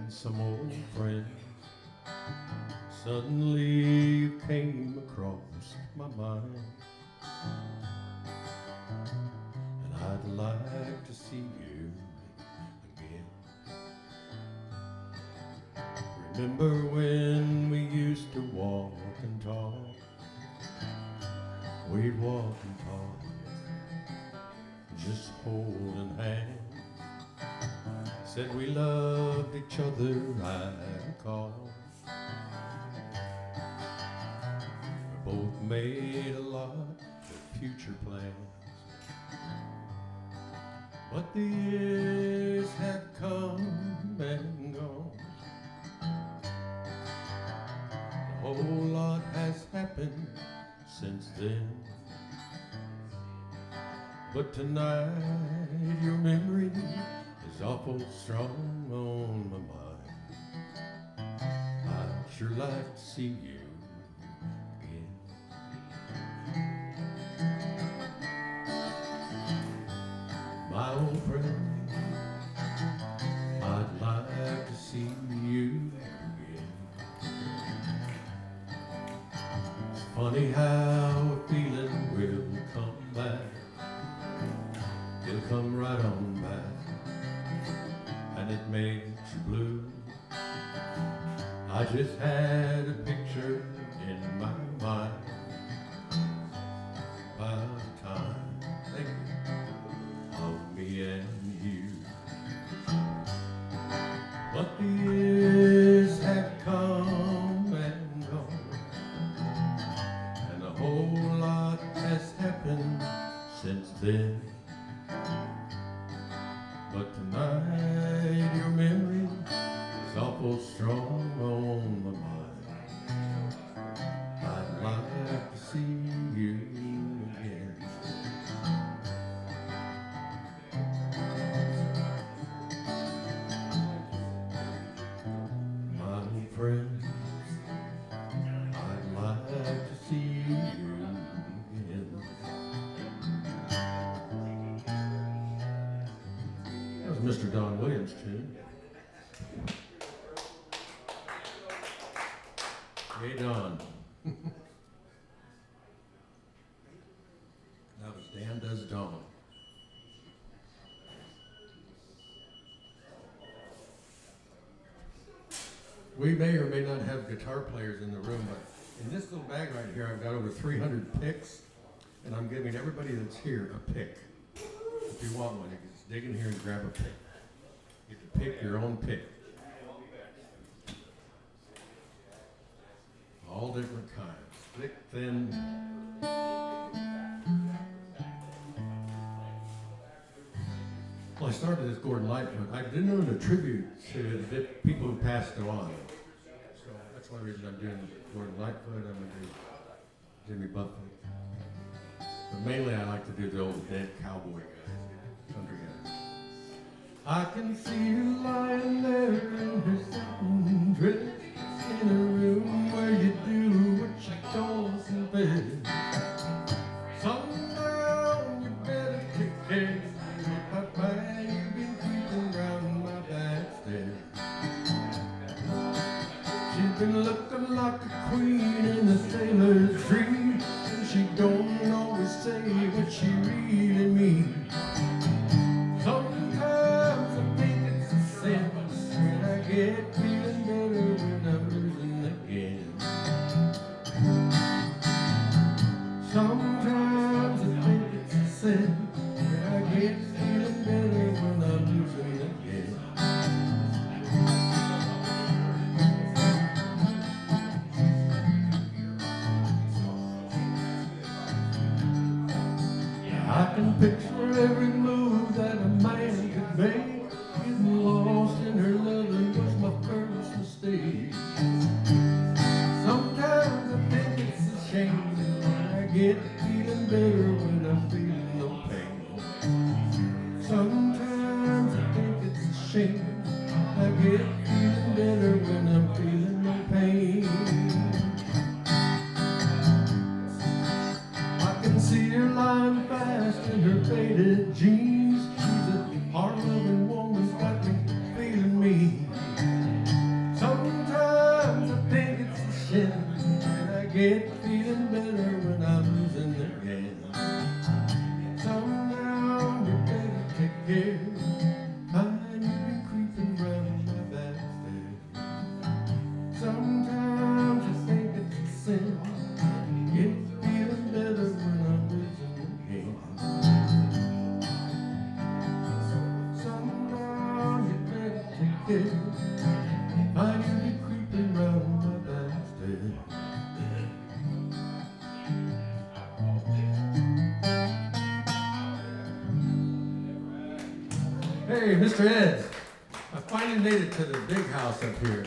and some old friends. Suddenly you came across my mind, and I'd like to see you again. Remember when we used to walk and talk? We'd walk and talk, just holding hands. Said we loved each other, I recall. We both made a lot of future plans, but the years have come and gone. A whole lot has happened since then, but tonight your memory is awful strong on my mind. I'd sure like to see you again. My old friend, I'd like to see you again. It's funny how a feeling will come back. It'll come right on back, and it makes you blue. I just had a picture in my mind by the time, thank you, of me and you. But the years have come and gone, and a whole lot has happened since then. But tonight your memory is awful strong on my mind. I'd like to see you again. My old friend, I'd like to see you again. That was Mr. Don Williams' tune. Hey, Don. That was Dan Does Dawn. We may or may not have guitar players in the room, but in this little bag right here, I've got over 300 picks, and I'm giving everybody that's here a pick. If you want one, you can just dig in here and grab a pick. You get to pick your own pick. All different kinds, thick, thin. Well, I started as Gordon Lightfoot. I did doing a tribute to the people who passed on. So that's one reason I'm doing Gordon Lightfoot. I'm going to do Jimmy Buffett. But mainly I like to do the old dead cowboy guys, country guys. I can see you lying there in her satin dress, in a room where you do what you don't confess. Somehow you better take care. Papa, you've been creeping round my back stairs. She's been looking like a queen in a sailor's dream, and she don't always say what she really means. Sometimes I think it's a sin when I get feeling better when I'm losing again. Sometimes I think it's a sin when I get feeling better when I'm losing again. I can picture every move that a man could make. Getting lost in her loving was my first mistake. Sometimes I think it's a shame when I get feeling better when I'm feeling no pain. Sometimes I think it's a shame I get feeling better when I'm feeling no pain. I can see her lying fast in her faded jeans. She's a hard-loving woman who's got me feeling mean. get feeling better when I'm losing again. Somehow you better take care. You've been creeping round my backstairs. Sometimes you think it's a sin. Get feeling better when I'm losing again. Somehow you better take care. You've been creeping round my backstairs. Hey, Mr. Ed, I finally made it to the big house up here,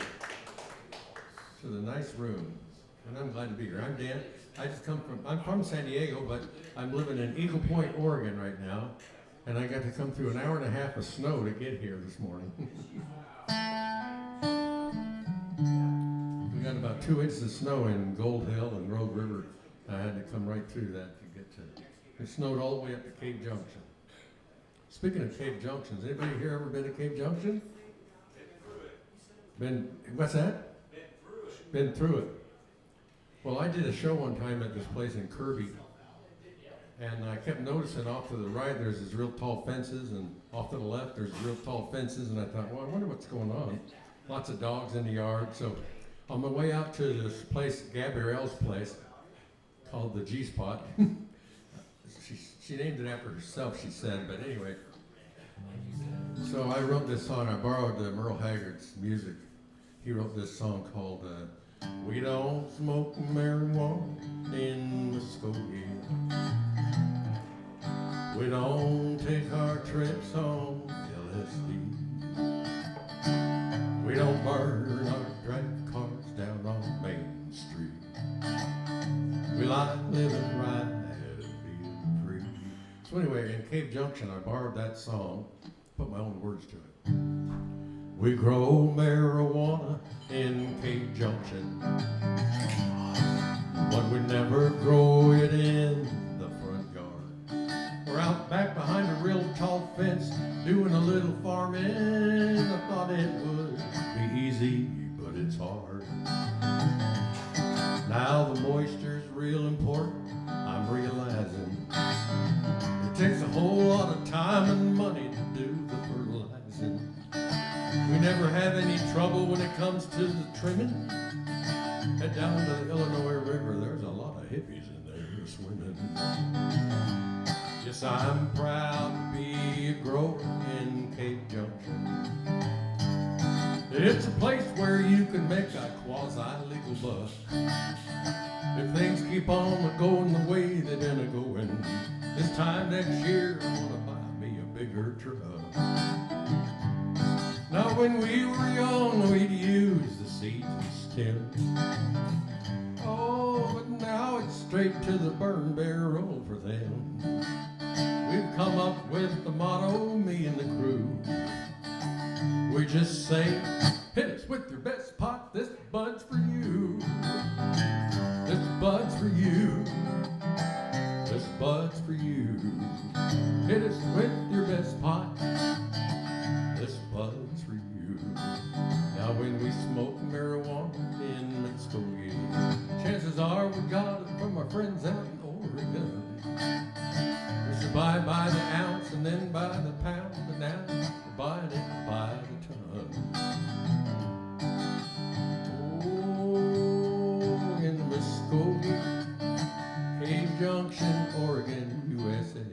to the nice room, and I'm glad to be here. I'm Dan. I'm from San Diego, but I'm living in Eagle Point, Oregon right now, and I got to come through an hour and a half of snow to get here this morning. We got about 2 inches of snow in Gold Hill and Rogue River. I had to come right through that to get to it. It snowed all the way up to Cave Junction. Speaking of Cave Junctions, anybody here ever been to Cave Junction? What's that? Been through it. Well, I did a show one time at this place in Kirby, and I kept noticing off to the right there's these real tall fences, and off to the left there's real tall fences, and I thought, well, I wonder what's going on. Lots of dogs in the yard. So on my way out to this place, Gabrielle's place, called the G-Spot. She named it after herself, she said, but anyway. So I wrote this song. I borrowed Merl Haggard's music. He wrote this song called We Don't Smoke Marijuana in Muskogee. We don't take our trips on LSD. We don't burn our drag cars down on Main Street. We like living right. So anyway, in Cave Junction, I borrowed that song, put my own words to it. We grow marijuana in Cave Junction, but we never grow it in the front yard. We're out back behind a real tall fence, doing a little farming. I thought it would be easy, but it's hard. Now the moisture's real important, I'm realizing. It takes a whole lot of time and money to do the fertilizing. We never have any trouble when it comes to the trimming. Head down to the Illinois River, there's a lot of hippies in there swimming. Yes, I'm proud to be a grower in Cave Junction. It's a place where you can make a quasi-legal buck. If things keep on going the way they've been a-going, this time next year I'm gonna buy me a bigger truck. Now when we were young we'd use the seeds and stems. Oh, but now it's straight to the burn barrel for them. We've come up with the motto, me and the crew. We just say, hit us with your best pot, this bud's for you. This bud's for you. This bud's for you. Hit us with your best pot. This bud's for you. Now when we smoke marijuana in Muskogee, chances are we got it from our friends out in Oregon. We should buy by the ounce and then by the pound, but now we're buying it by the ton. Oh, in Muskogee, Cave Junction, Oregon, USA.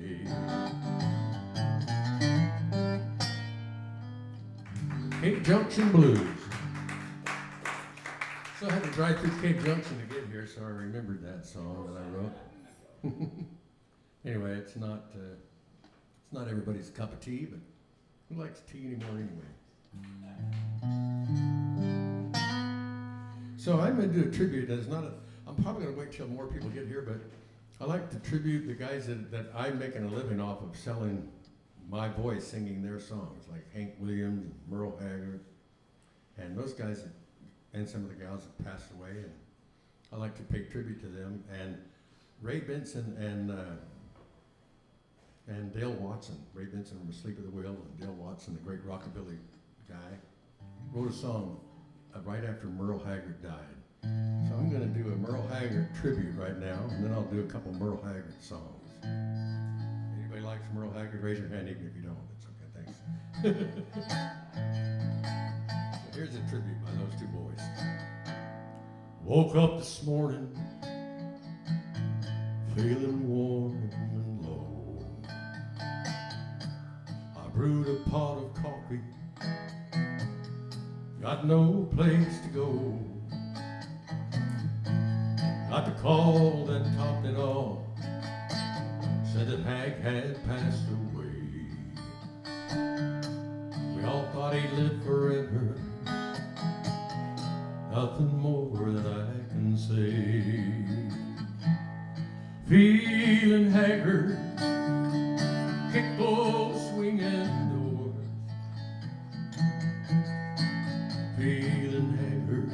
Cave Junction Blues. So I had to drive through Cave Junction to get here, so I remembered that song that I wrote. Anyway, it's not everybody's cup of tea, but who likes tea anymore anyway? So I'm going to do a tribute. I'm probably going to wait till more people get here, but I like to tribute the guys that I'm making a living off of selling my voice singing their songs, like Hank Williams and Merl Haggard, and those guys, and some of the gals that passed away, and I like to pay tribute to them. And Ray Benson and Dale Watson. Ray Benson from Asleep at the Wheel, and Dale Watson, the great rockabilly guy, wrote a song right after Merl Haggard died. So I'm going to do a Merle Haggard tribute right now, and then I'll do a couple Merle Haggard songs. Anybody likes Merle Haggard? Raise your hand, even if you don't. It's okay, thanks. So here's a tribute by those two boys. Woke up this morning, feeling warm and low. I brewed a pot of coffee, got no place to go. Got the call that topped it all, said that Hagg had passed away. We all thought he'd live forever, nothing more that I can say. Feeling haggard, kick those swinging doors. Feeling haggard,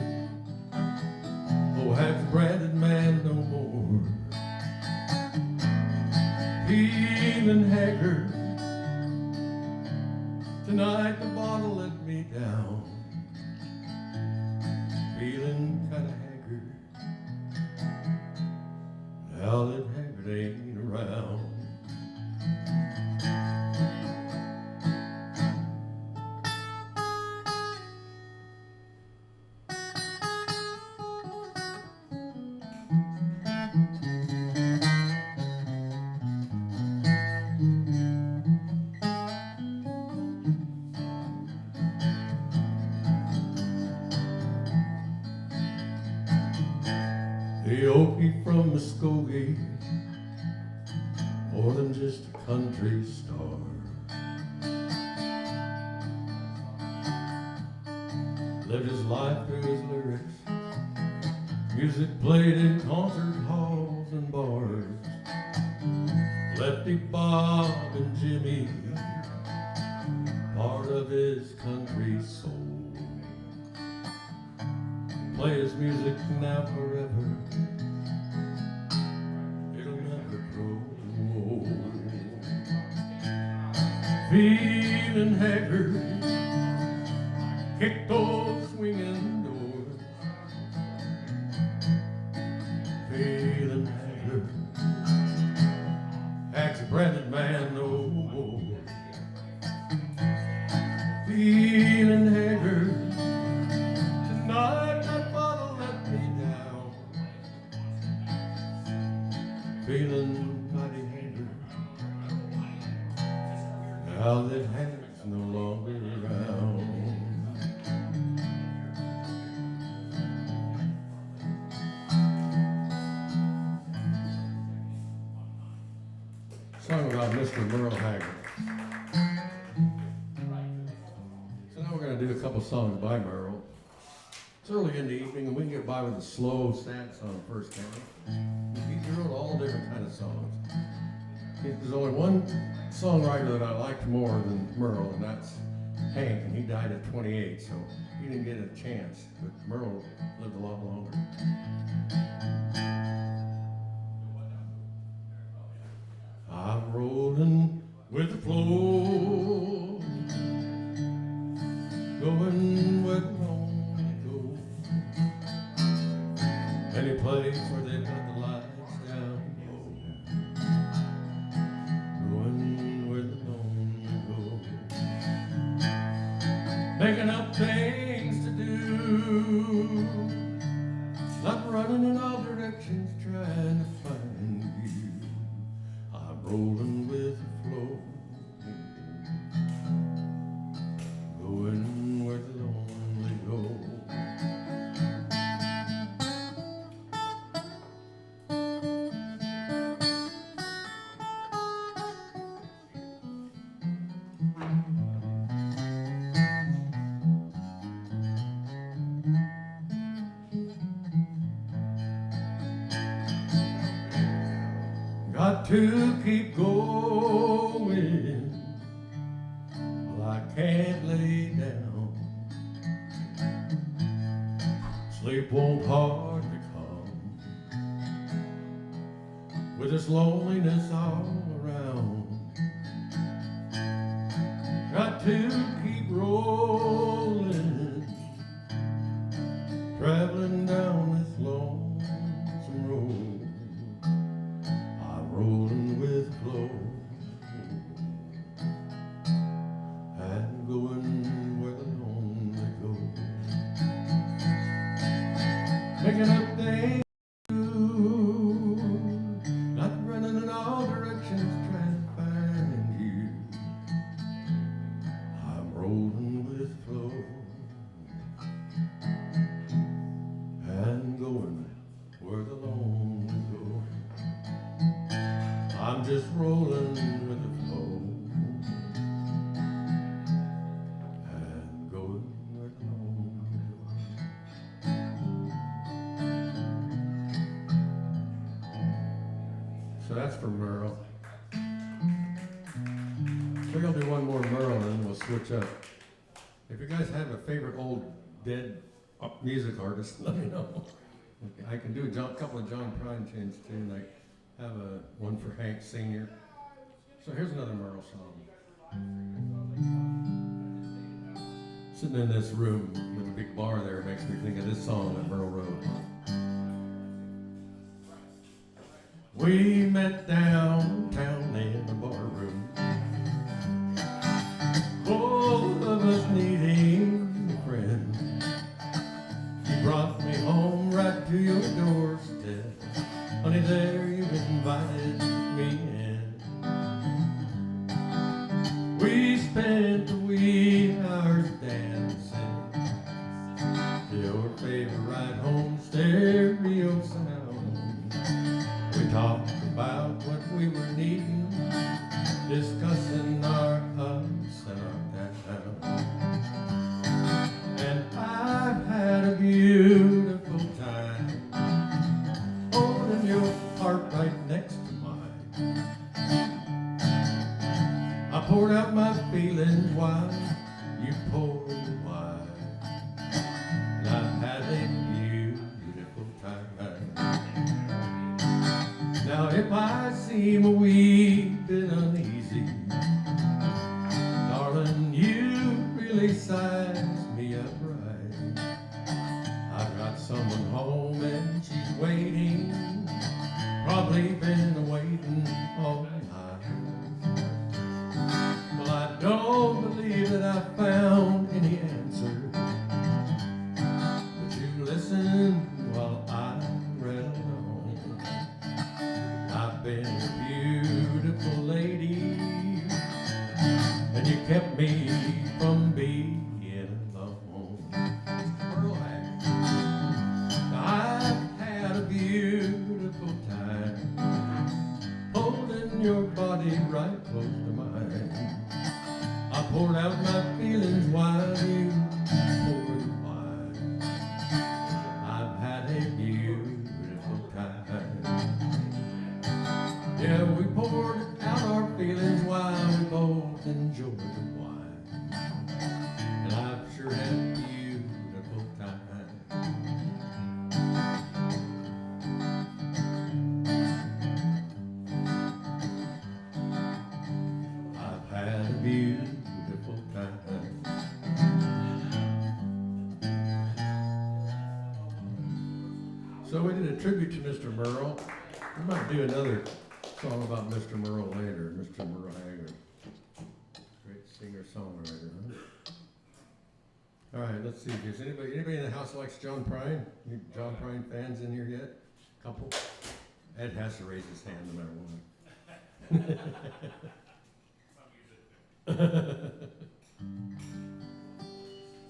oh, Hagg's branded man no more. Feeling haggard, tonight the bottle let me down. Feeling kinda haggard, now that Haggard ain't around. The Okie from Muskogee, more than just a country star. Lived his life through his lyrics, music played in concert halls and bars. Lefty Bob and Jimmy, part of his country soul. Play his music now forever, it'll never grow. Feeling haggard, kick those swinging doors. Feeling haggard, Hagg's a branded man no more. Feeling haggard, tonight feeling mighty haggard, now that Hagg's no longer around. Song about Mr. Merle Haggard. So now we're going to do a couple songs by Merle. It's early in the evening, and we can get by with a slow, sad song first, can't we? He wrote all different kind of songs. There's only one songwriter that I liked more than Merle, and that's Hank, and he died at 28, so he didn't get a chance, but Merle lived a lot longer. I'm rolling with the flow, going where the lonely go. Any place where they've got the lights down low, going where the lonely go. Making up things to do, not running in all directions trying to find you. I'm rolling with the flow, going where the lonely go. Got to keep going, well, I can't lay down. Sleep won't hardly come with this loneliness all around. Got to keep rolling, traveling down this Picking up things, not running in all directions, trying to find you. I'm rolling with flow and going where the lonely go. I'm just rolling with the flow and going where the lonely go. So that's for Merl. So we're gonna do one more Merl and then we'll switch up. If you guys have a favorite old dead music artist, let me know. I can do a couple of John Prine tunes too, and I have one for Hank Sr. So here's another Merl song. Sitting in this room with a big bar there makes me think of this song that Merl wrote. We met downtown in a bar room, both of us needing a friend. You brought me home right to your doorstep. Honey, there you invited me in. We spent the wee hours dancing to your favorite ride home stereo sound. We talked about what we were needing, discussing our ups and our downs. And I've had a beautiful time holding your heart right next to mine. I poured out my feelings while you poured the wine, and I've had a beautiful time. Now if I seem a wee bit uneasy, darling, you really size me up right. I've got someone home and she's waiting, probably been waiting all night. Well, I don't believe that I found any answer, but you listened while I read along. I've been a beautiful lady, and you kept me from being alone. Merl Hagg. I've had a beautiful time holding your body right close to mine. I poured out my feelings while you poured the wine. I've had a beautiful time. Yeah, we poured out our feelings while we both enjoyed the wine. And I've sure had a beautiful time. I've had a beautiful time. So we did a tribute to Mr. Merl. We might do another song about Mr. Merl later, Mr. Merl Hagg, great singer-songwriter. Huh? All right, let's see. Is anybody in the house likes John Prine? Any John Prine fans in here yet? Couple? Ed has to raise his hand no matter what.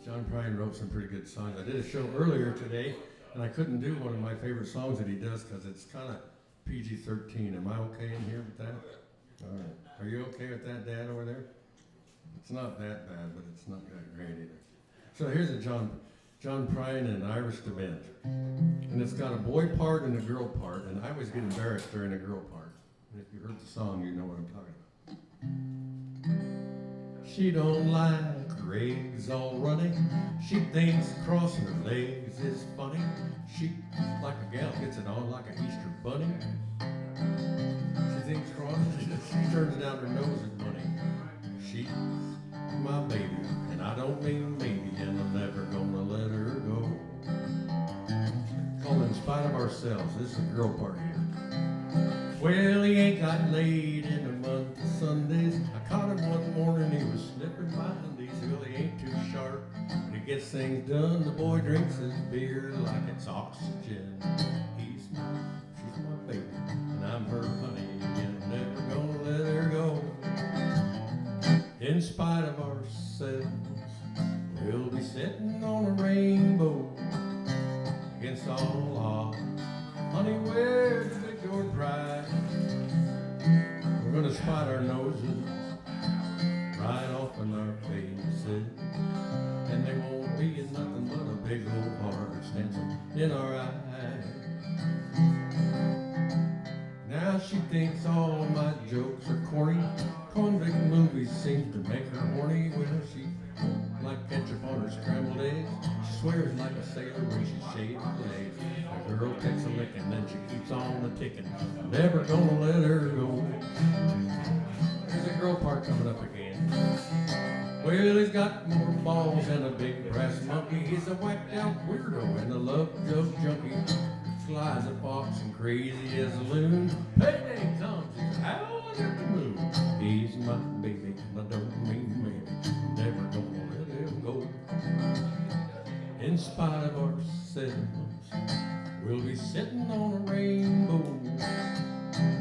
John Prine wrote some pretty good songs. I did a show earlier today, and I couldn't do one of my favorite songs that he does because it's kind of PG-13. Am I okay in here with that? All right. Are you okay with that, Dad, over there? It's not that bad, but it's not that great either. So here's a John Prine and Irish Dement. And it's got a boy part and a girl part, and I always get embarrassed during a girl part. And if you heard the song, you know what I'm talking about. She don't like Greg's all running. She thinks crossing her legs is funny. She, like a gal, gets it on like an Easter bunny. She thinks crossing, she turns down her nose at money. She's my baby, and I don't mean maybe, and I'm never gonna let her go. Called In Spite of Ourselves. This is a girl part here. Well, he ain't got laid in a month of Sundays. I caught him one morning, he was sniffing my undies. Well, he ain't too sharp, but he gets things done. The boy drinks his beer like it's oxygen. She's my baby, and I'm her honey, and I'm never gonna let her go. In spite of ourselves, we'll be sitting on a rainbow against all odds. Honey, where's the big door prize? We're gonna spot our noses right off in our faces, and there won't be nothing but a big old heart dancing in our eyes. Now she thinks all my jokes are corny. Convict movies seem to make her horny. Well, she won't like ketchup on her scrambled eggs. She swears like a sailor when she shaves her legs. The girl takes a licking, then she keeps on a ticking. Never gonna let her go. There's a girl part coming up again. Well, he's got more balls than a big brass monkey. He's a whacked out weirdo and a love joke junkie. Sly as a fox and crazy as a loon. Payday comes, he's howling at the moon. He's my baby, and I don't mean maybe. Never gonna let him go. In spite of ourselves, we'll be sitting on a rainbow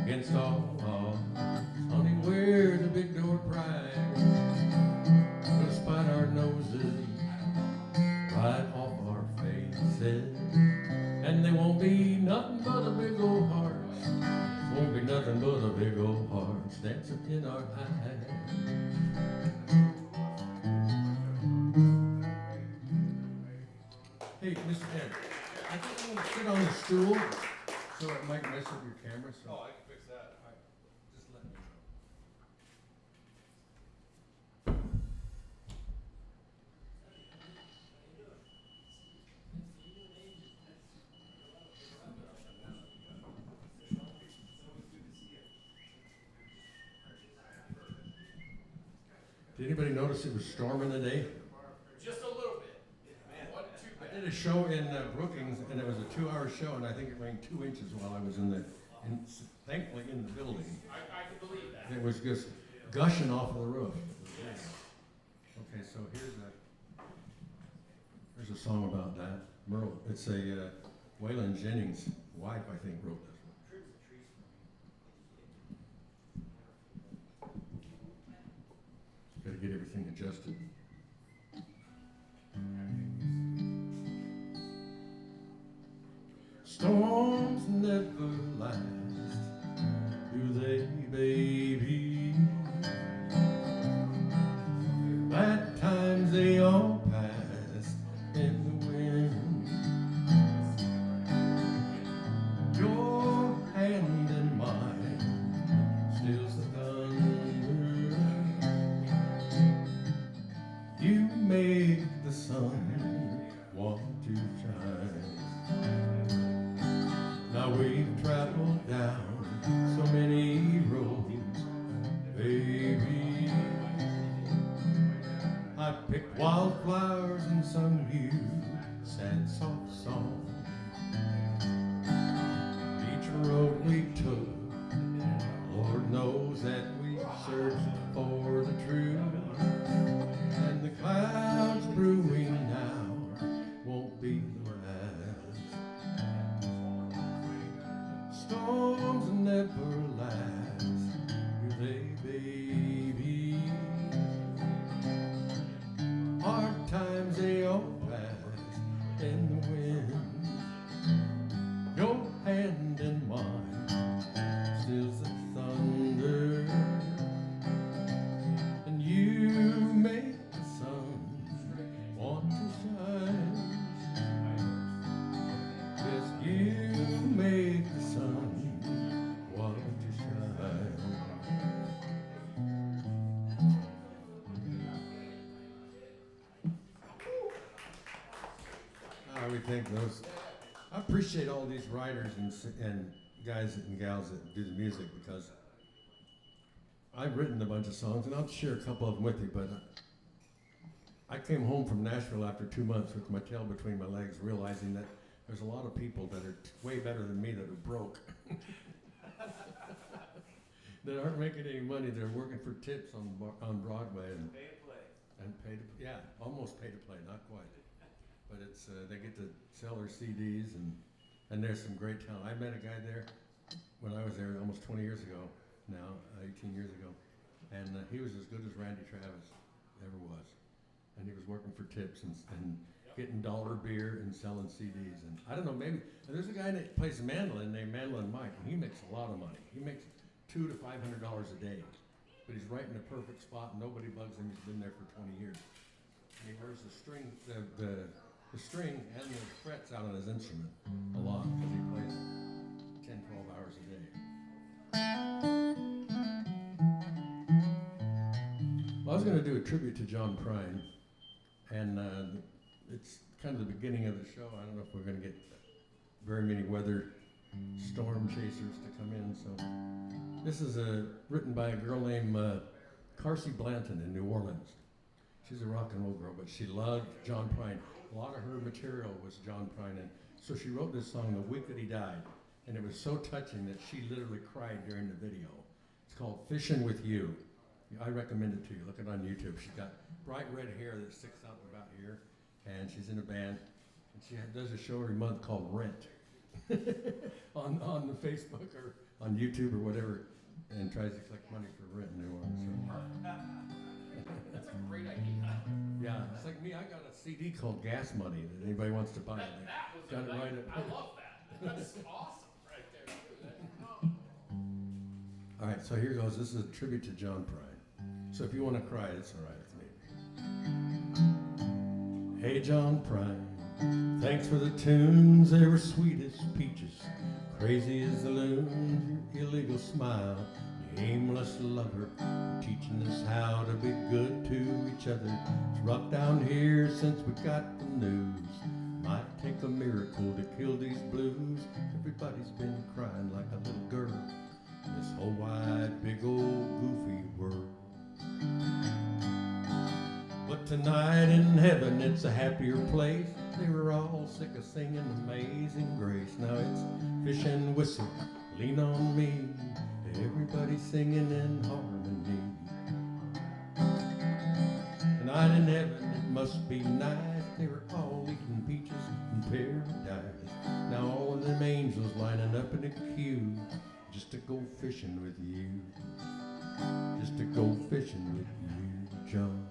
against all odds. Honey, where's the big door prize? We'll spot our noses right off our faces, and they won't be nothing but a big old hearts. Won't be nothing but a big old hearts dancing in our eyes. Hey, Mr. Ed, I think I'm going to sit on the stool so it might mess up your camera. So. Oh, I can fix that. All right, just let me know. Did anybody notice it was storming today? Just a little bit. Man, wasn't too I bad. did a show in Brookings, and it was a 2-hour show, and I think it rained 2 inches while I was thankfully in the building. I can believe that. It was just gushing off of the roof. Yes. Okay, so here's a song about that. Merl, it's a Waylon Jennings' wife, I think, wrote this one. Got to get everything adjusted. Storms never last, do they, baby? Bad times they all pass in the wind. Your hand in mine stills the thunder. You make the sun want to shine. Now we've traveled down so many roads, baby. I picked wildflowers and sung you sad soft songs. Each road we took, Lord knows that we searched for the truth. And the clouds brewing now won't be the last. Storms never last, do they, baby? Hard times they all pass in the wind. Your hand in mine stills the thunder, and you make the sun want to shine. Yes, you make the sun want to shine. We think those. I appreciate all these writers and guys and gals that do the music, because I've written a bunch of songs, and I'll share a couple of them with you. But I came home from Nashville after 2 months with my tail between my legs, realizing that there's a lot of people that are way better than me that are broke, that aren't making any money. They're working for tips on Broadway and Pay to play. almost pay to play, not quite. they get to sell their CDs, and there's some great talent. I met a guy there when I was there almost 20 years ago now, 18 years ago, and he was as good as Randy Travis ever was. And he was working for tips and getting dollar beer and selling CDs. And I don't know, maybe, and there's a guy that plays mandolin named Mandolin Mike, and he makes a lot of money. He makes $200 to $500 a day. But he's right in the perfect spot, and nobody bugs him. He's been there for 20 years. And he wears the string, the string and the frets out on his instrument a lot, because he plays 10, 12 hours a day. Well, I was going to do a tribute to John Prine, and it's kind of the beginning of the show. I don't know if we're going to get very many weather storm chasers to come in. So this is written by a girl named Carsey Blanton in New Orleans. She's a rock and roll girl, but she loved John Prine. A lot of her material was John Prine, and so she wrote this song the week that he died, and it was so touching that she literally cried during the video. It's called Fishing With You. I recommend it to you. Look it on YouTube. She's got bright red hair that sticks out about here, and she's in a band, and she does a show every month called Rent on the Facebook or on YouTube or whatever, and tries to collect money for rent in New Orleans. So. That's a great idea. Yeah, it's like me. I got a CD called Gas Money that anybody wants to buy. That was got it right up. I love that. That's awesome right there, too. All right, so here goes. This is a tribute to John Prine. So if you want to cry, it's all right with me. Hey, John Prine, thanks for the tunes. They were sweet as peaches, crazy as the loons, your illegal smile, your aimless lover, teaching us how to be good to each other. It's rough down here since we got the news. Might take a miracle to kill these blues. Everybody's been crying like a little girl in this whole wide, big old goofy world. But tonight in heaven it's a happier place. They were all sick of singing Amazing Grace. Now it's fish and whistle, lean on me. Everybody singing in harmony. Tonight in heaven it must be nice. They were all eating peaches in paradise. Now all of them angels lining up in a queue just to go fishing with you. Just to go fishing with you, John.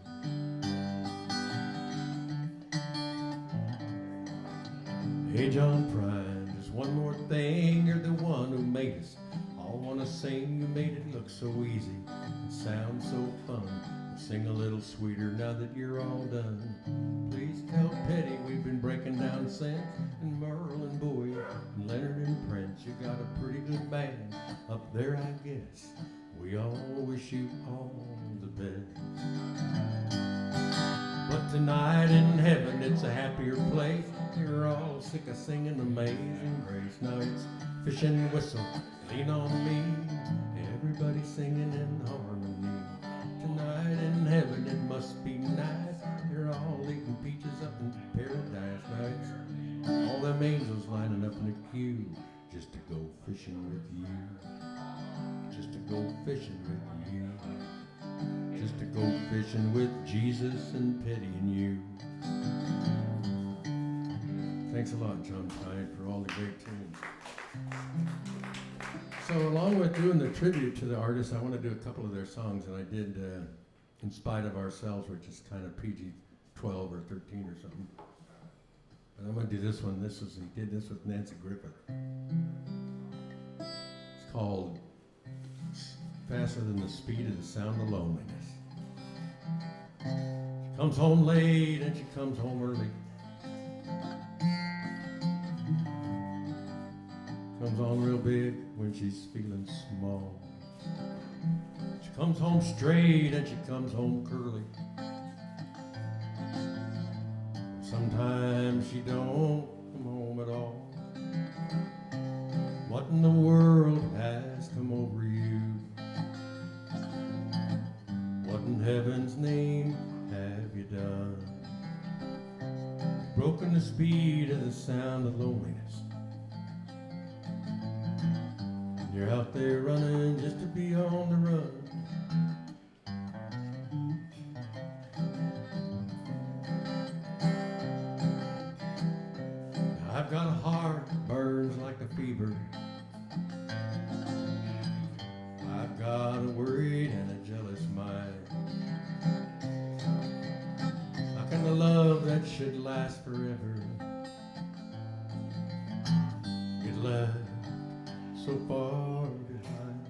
Hey, John Prine, just one more thing. You're the one who made us all want to sing. You made it look so easy and sound so fun. Sing a little sweeter now that you're all done. Please tell Petty we've been breaking down since. And Merl and Boyd and Leonard and Prince. You got a pretty good band up there, I guess. We all wish you all the best. But tonight in heaven it's a happier place. You're all sick of singing Amazing Grace. Now it's fish and whistle, lean on me. Everybody singing in harmony. Tonight in heaven it must be nice. You're all eating peaches up in paradise. Now it's all them angels lining up in a queue just to go fishing with you. Just to go fishing with you. Just to go fishing with Jesus and Petty and you. Thanks a lot, John Prine, for all the great tunes. So along with doing the tribute to the artists, I want to do a couple of their songs, and I did In Spite of Ourselves, which is kind of PG-12 or 13 or something. But I'm going to do this one. He did this with Nancy Griffith. It's called Faster Than the Speed of the Sound of Loneliness. She comes home late and she comes home early. Comes on real big when she's feeling small. She comes home straight and she comes home curly. Sometimes she don't come home at all. What in the world has come over you? What in heaven's name have you done? Broken the speed of the sound of loneliness. You're out there running just to be on the run. I've got a heart that burns like a fever. I've got a worried and a jealous mind. How can the love that should last forever get left so far behind?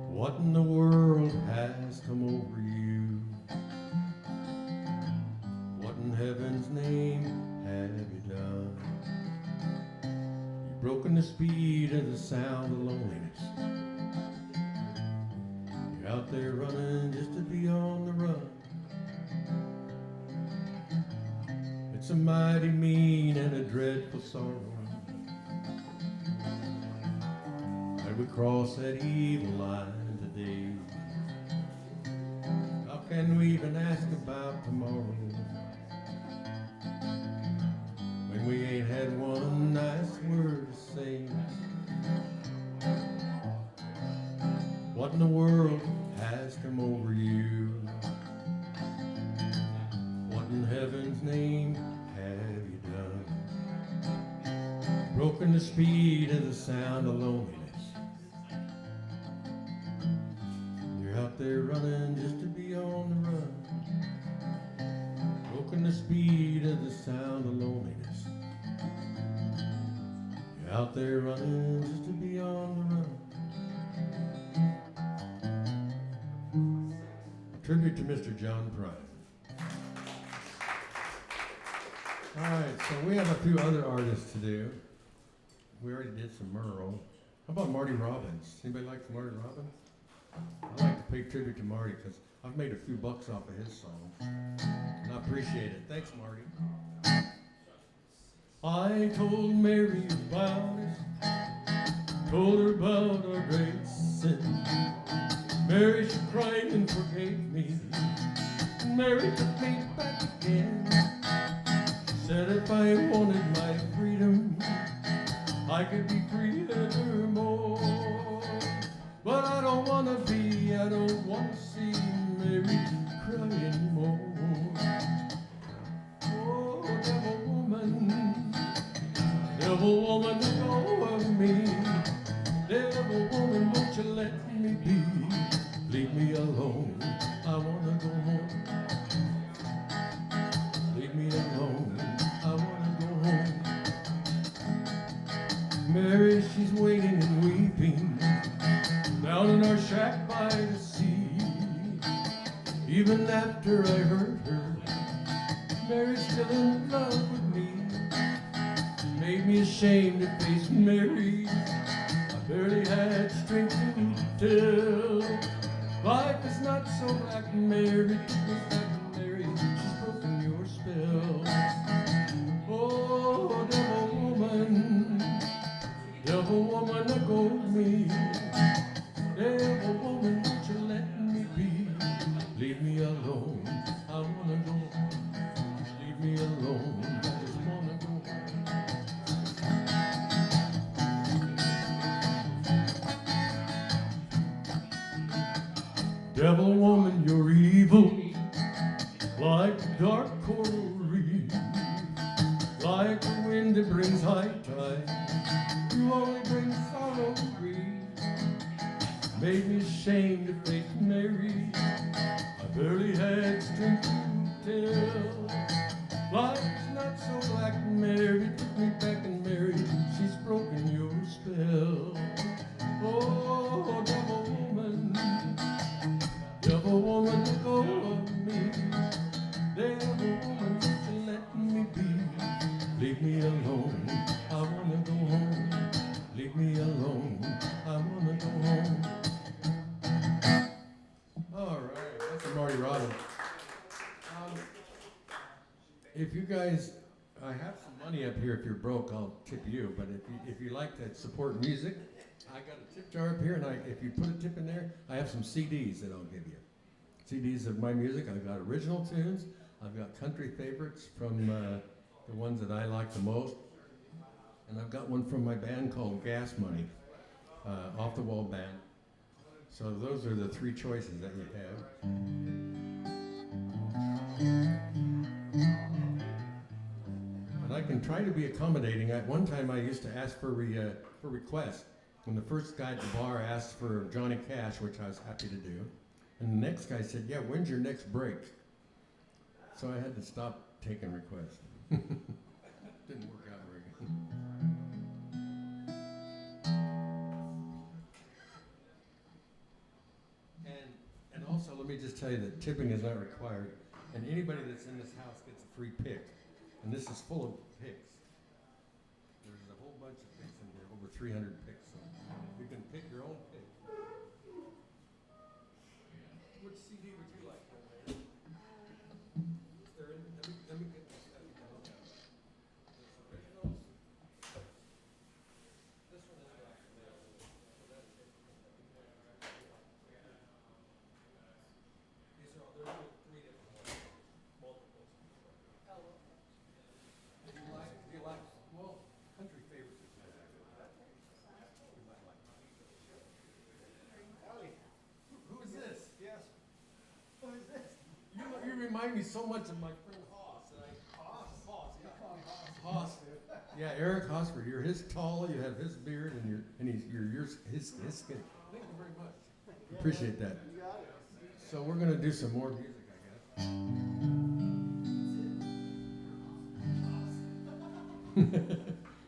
What in the world has come over you? What in heaven's name have you done? You've broken the speed of the sound of loneliness. You're out there running just to be on the run. It's a mighty mean and a dreadful sorrow that we cross that evil line today. How can we even ask about tomorrow when we ain't had one nice word to say? What in the world has come over you? What in heaven's name have you done? Broken the speed of the sound of loneliness. You're out there running just to be on the run. Broken the speed of the sound of loneliness. You're out there running just to be on the run. A tribute to Mr. John Prine. All right, so we have a few other artists to do. We already did some Merl. How about Marty Robbins? Anybody like Marty Robbins? I like to pay tribute to Marty because I've made a few bucks off of his songs, and I appreciate it. Thanks, Marty. I told Mary about it, told her about our great sin. Mary, she cried and forgave me. Mary took me back again. She said if I wanted my freedom, I could be free evermore. But I don't want to be, I don't want to see Mary cry anymore. Oh, devil woman, let go of me. Devil woman, won't you let me be? Leave me alone, I want to go home. Leave me alone, I want to go home. Mary, she's waiting and weeping down in our shack by the sea. Even after I hurt her, Mary's still in love with me. Made me ashamed to face Mary. I barely had strength to tell. Life is not so black, Mary. Took me back, Mary. She's broken your spell. Oh, devil woman, let go of me. Devil woman, won't you let me be? Leave me alone, I wanna go. Leave me alone, I just wanna go. Devil woman, you're evil, like dark coral reef, like the wind that brings high tide. You only bring sorrow and grief. Made me ashamed to face Mary. I barely had strength to tell. Life's not so black, Mary. Took me back and Mary, she's broken your spell. Oh, devil woman, let go of me. Devil woman, won't you let me be? Leave me alone, I wanna go home. Leave me alone, I wanna go home. All right, that's a Marty Robbins. If you guys, I have some money up here. If you're broke, I'll tip you. But if you like to support music, I got a tip jar up here, and if you put a tip in there, I have some CDs that I'll give you. CDs of my music. I've got original tunes. I've got country favorites from the ones that I like the most. And I've got one from my band called Gas Money, Off the Wall Band. So those are the three choices that you have. can try to be accommodating. At one time, I used to ask for requests. When the first guy at the bar asked for Johnny Cash, which I was happy to do, and the next guy said, "Yeah, when's your next break?" So I had to stop taking requests. Didn't work out very good. And also, let me just tell you that tipping is not required, and anybody that's in this house gets a free pick. And this is full of picks. There's a whole bunch of picks in here, over 300 picks. So you can pick your own pick. Which CD would you like? Is there any? Let me get this out. There's originals. This one is black and white. So that's it. These are all, there's only 3 different ones. Multiples. Do you like, well, country favorites? You might like. Howdy. Who is this? Yes. Who is this? You remind me so much of my friend Hoss. Hoss. Yeah, Eric Hosford. You're his tall. You have his beard, and you're his skin. Thank you very much. Appreciate that. You got it. So we're gonna do some more music, I guess.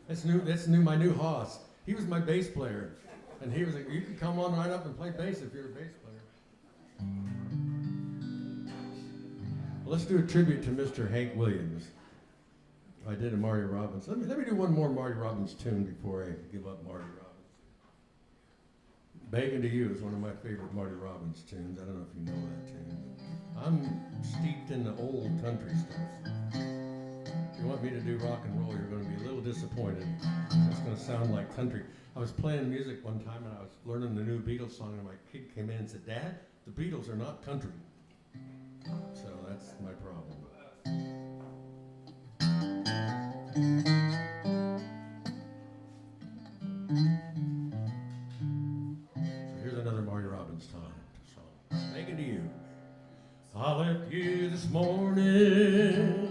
That's new. My new Hoss. He was my bass player, and he was like, "You can come on right up and play bass if you're a bass player." Well, let's do a tribute to Mr. Hank Williams. I did a Marty Robbins. Let me do one more Marty Robbins tune before I give up Marty Robbins. "Begging to You" is one of my favorite Marty Robbins tunes. I don't know if you know that tune. I'm steeped in the old country stuff. If you want me to do rock and roll, you're going to be a little disappointed. It's going to sound like country. I was playing music one time and I was learning the new Beatles song, and my kid came in and said, "Dad, the Beatles are not country." So that's my problem. So here's another Marty Robbins song. "Begging to You." I left you this morning,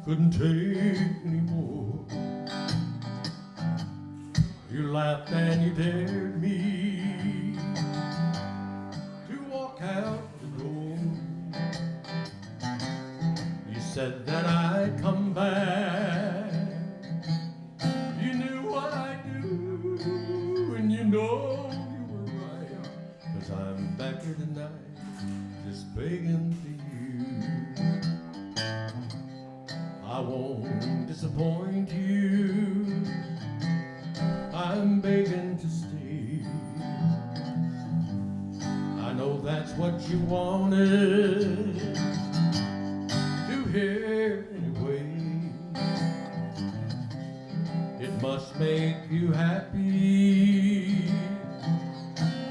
couldn't take anymore. You laughed and you dared me to walk out the door. You said that I'd come back. You knew what I'd do, and you know you were right. 'Cause I'm back here tonight, just begging to you. I won't disappoint you. I'm begging to stay. I know that's what you wanted to hear anyway. It must make you happy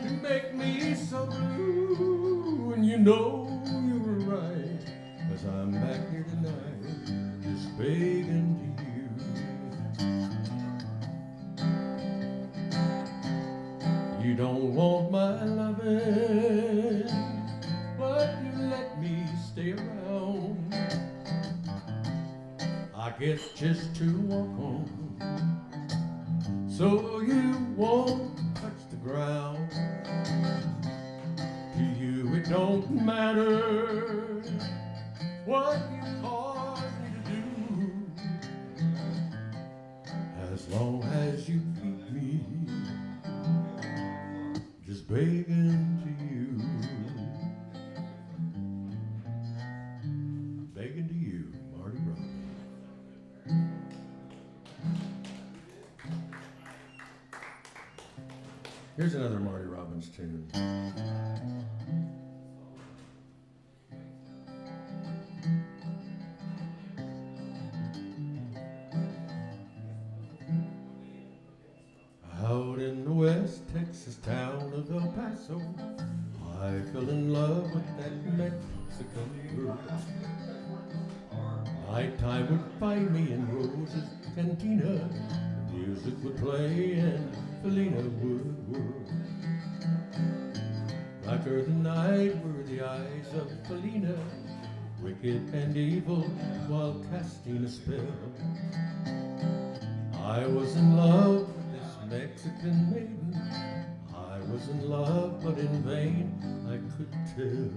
to make me so blue, and you know you were right. 'Cause I'm back here tonight, just begging to you. You don't want my loving, but you let me stay around. I get just to walk on, so you won't touch the ground. To you it don't matter what you cause me to do, as long as you keep me just begging to you. Begging to you, Marty Robbins. Here's another Marty Robbins tune. Out in the West Texas town of El Paso, I fell in love with that Mexican girl. Nighttime would find me in Rose's cantina. The music would play and Felina would whirl. Blacker than night were the eyes of Felina, quick wicked and evil while casting a spell. I was in love with this Mexican maiden. I was in love, but in vain, I could tell.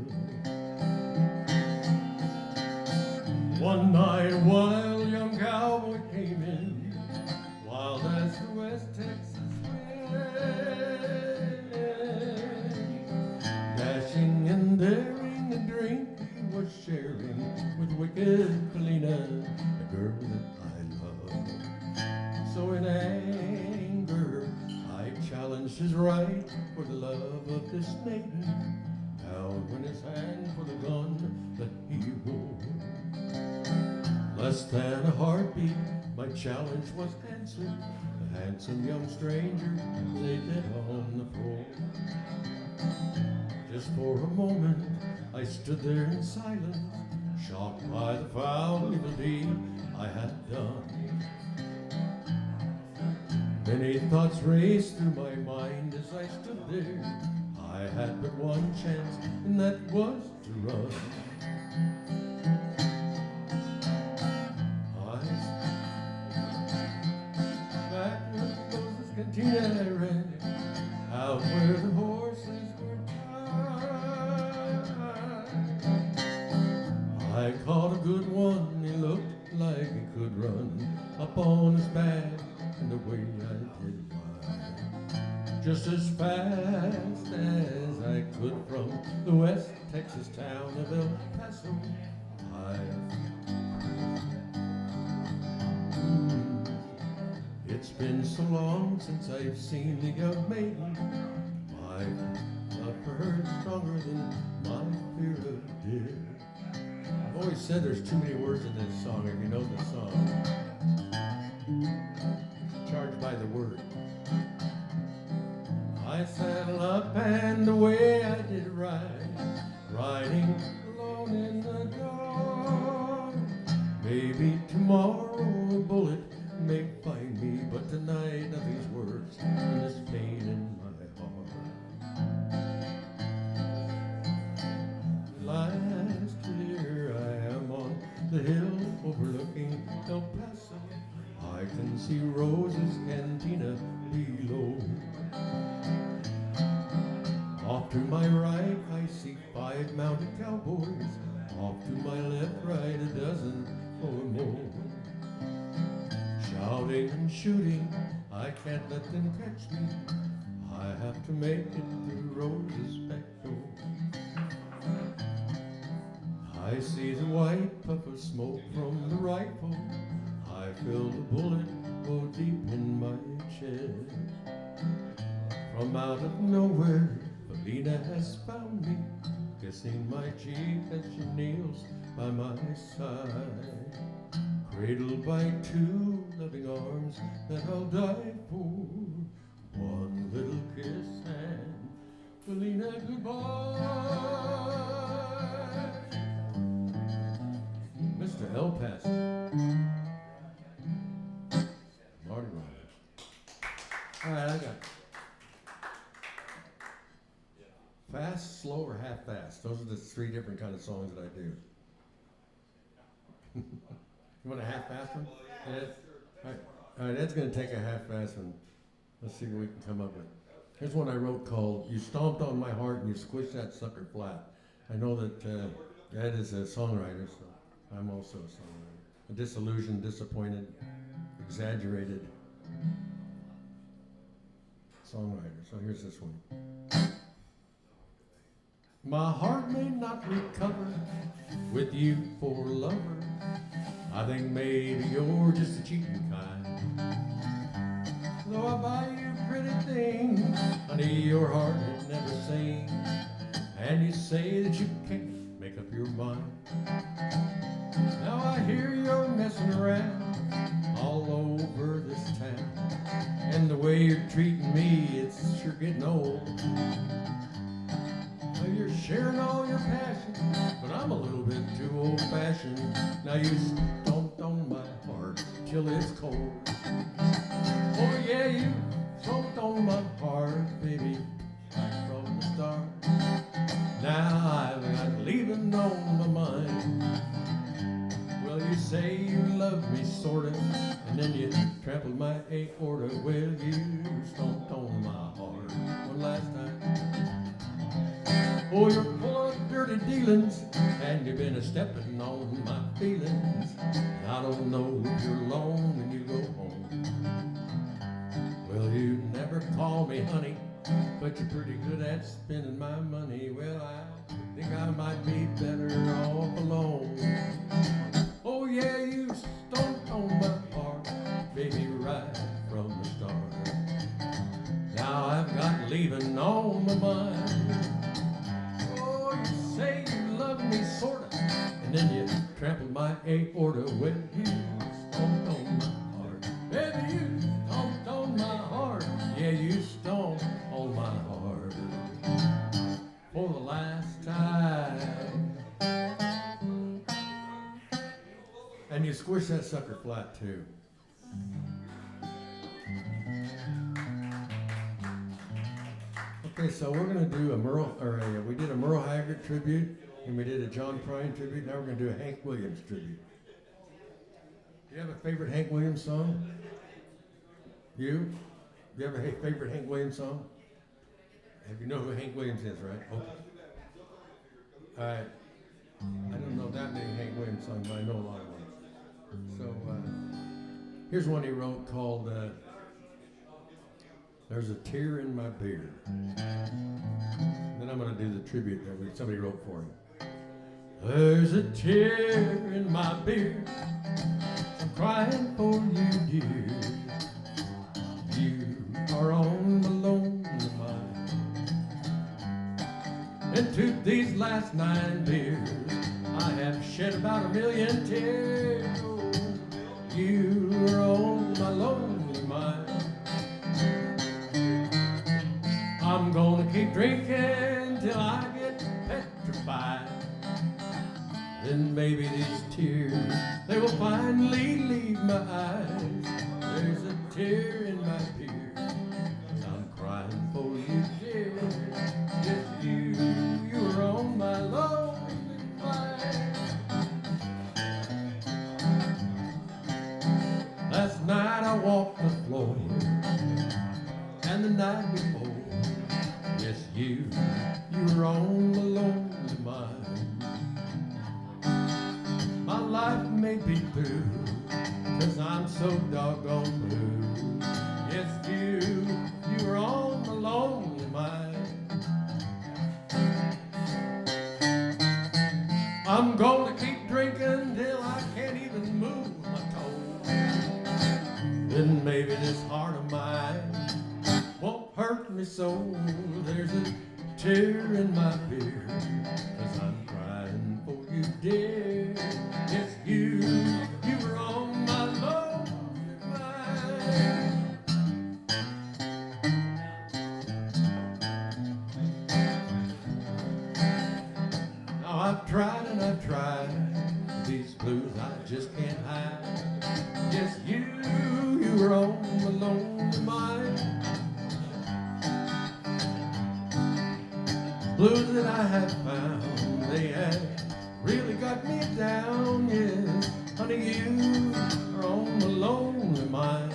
One night a wild young cowboy came in, wild as the West Texas wind. Dashing and daring, a drink he was sharing with wicked Felina, the girl that I love. So in anger, I challenged his right for the love of this maiden. Down went his hand for the gun that he wore. Less than a heartbeat, my challenge was answered. The handsome young stranger lay dead on the floor. Just for a moment, I stood there in silence, shocked by the foul evil deed I had done. Many thoughts raced through my mind as I stood there. I had but one chance, and that was to run. Back to the closest cantina I ran, out where the horses were tied. I caught a good one, he looked like he could run up on his back, and the way I did ride, just as fast as I could from the West Texas town of El Paso. It's been so long since I've seen the young maiden. My love for her is stronger than my fear of death. I've always said there's too many words in this song. If you know the song, charged by the word. I saddle up and away I did ride, riding alone in the dark. Maybe tomorrow a bullet may find me, but tonight nothing's worse than this pain in my heart. Last year I am on the hill overlooking El Paso. I can see Rose's cantina below. Off to my right I see 5 mounted cowboys. Off to my left, right, a dozen or more. Shouting and shooting, I can't let them catch me. I have to make it through Rose's back door. I see the white puff of smoke from the rifle. I feel the bullet go deep in my chest. From out of nowhere, Felina has found me, kissing my cheek as she kneels by my side. Cradled by 2 loving arms that I'll die for. One little kiss and Felina, goodbye. Mr. El Paso. Marty Ryan. All right, I got fast, slow, or half fast. Those are the 3 different kind of songs that I do. You want a half-fast one? Ed? All right, Ed's going to take a half-fast one. Let's see what we can come up with. Here's one I wrote called You Stomped on My Heart and You Squished That Sucker Flat. I know that Ed is a songwriter, so I'm also a songwriter. A disillusioned, disappointed, exaggerated songwriter. So here's this one. My heart may not recover with you for a lover. I think maybe you're just a cheating kind. Though I buy you pretty things, honey, your heart has never seen. And you say that you can't make up your mind. Now I hear you're messing around all over this town. And the way you're treating me, it's sure getting old. Well, you're sharing all your passion, but I'm a little bit too old-fashioned. Now you stomped on my heart till it's cold. Oh yeah, you stomped on my heart, baby, right from the start. Now I've got leaving on my mind. say you love me sorta, and then you trampled my aorta. Well, you stomped on my heart one last time. Oh, you're full of dirty dealings, and you've been a-stepping on my feelings. I don't know if you're alone when you go home. Well, you never call me honey, but you're pretty good at spending my money. Well, I think I might be better off alone. Oh yeah, you stomped on my heart, baby, right from the start. Now I've got leaving on my mind. Oh, you say you love me sorta, and then you trampled my aorta. Well, you stomped on my heart, baby, you stomped on my heart. Yeah, you stomped on my heart for the last time. And you squish that sucker flat too. Okay, so we're gonna do a Merl, we did a Merl Haggard tribute, and we did a John Prine tribute. Now we're gonna do a Hank Williams tribute. Do you have a favorite Hank Williams song? You? Do you have a favorite Hank Williams song? If you know who Hank Williams is, right? Okay. All right. I don't know that many Hank Williams songs, but I know a lot of ones. So here's one he wrote called There's a Tear in My Beer. Then I'm going to do the tribute that somebody wrote for him. There's a tear in my beer, I'm crying for you, dear. You are on the lonely mind. Into these last 9 beers, I have shed about 1,000,000 tears. You are on my lonely mind. I'm gonna keep drinking till I get petrified. Then maybe these tears, they will finally leave my eyes. There's a tear in my beer, I'm crying for you, dear. Yes, you are on my lonely mind. Last night I walked the floor, and the night before. Yes, you were on the lonely mind. My life may be through, 'cause I'm so doggone blue. Yes, you were on the lonely mind. I'm gonna keep drinking till I can't even move my toe. Then maybe this heart of mine won't hurt me so. There's a tear in my beer, 'cause I'm crying for you, dear. Yes, you were on my lonely mind. Now I've tried and I've tried, these blues I just can't hide. Yes, you were on my lonely mind. Blues that I have found, they have really got me down, yes. Honey, you are on my lonely mind.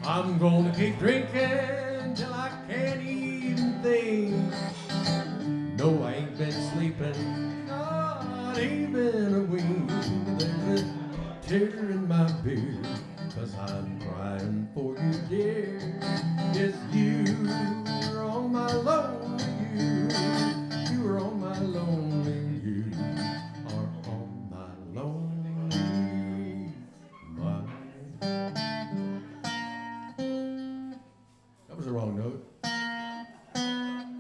I'm gonna keep drinking till I can't even think. No, I ain't been sleeping, not even a wink. There's a tear in my beer, 'cause I'm crying for you, dear. Yes, you are on my lonely, you are on my lonely, you are on my lonely mind. That was the wrong note.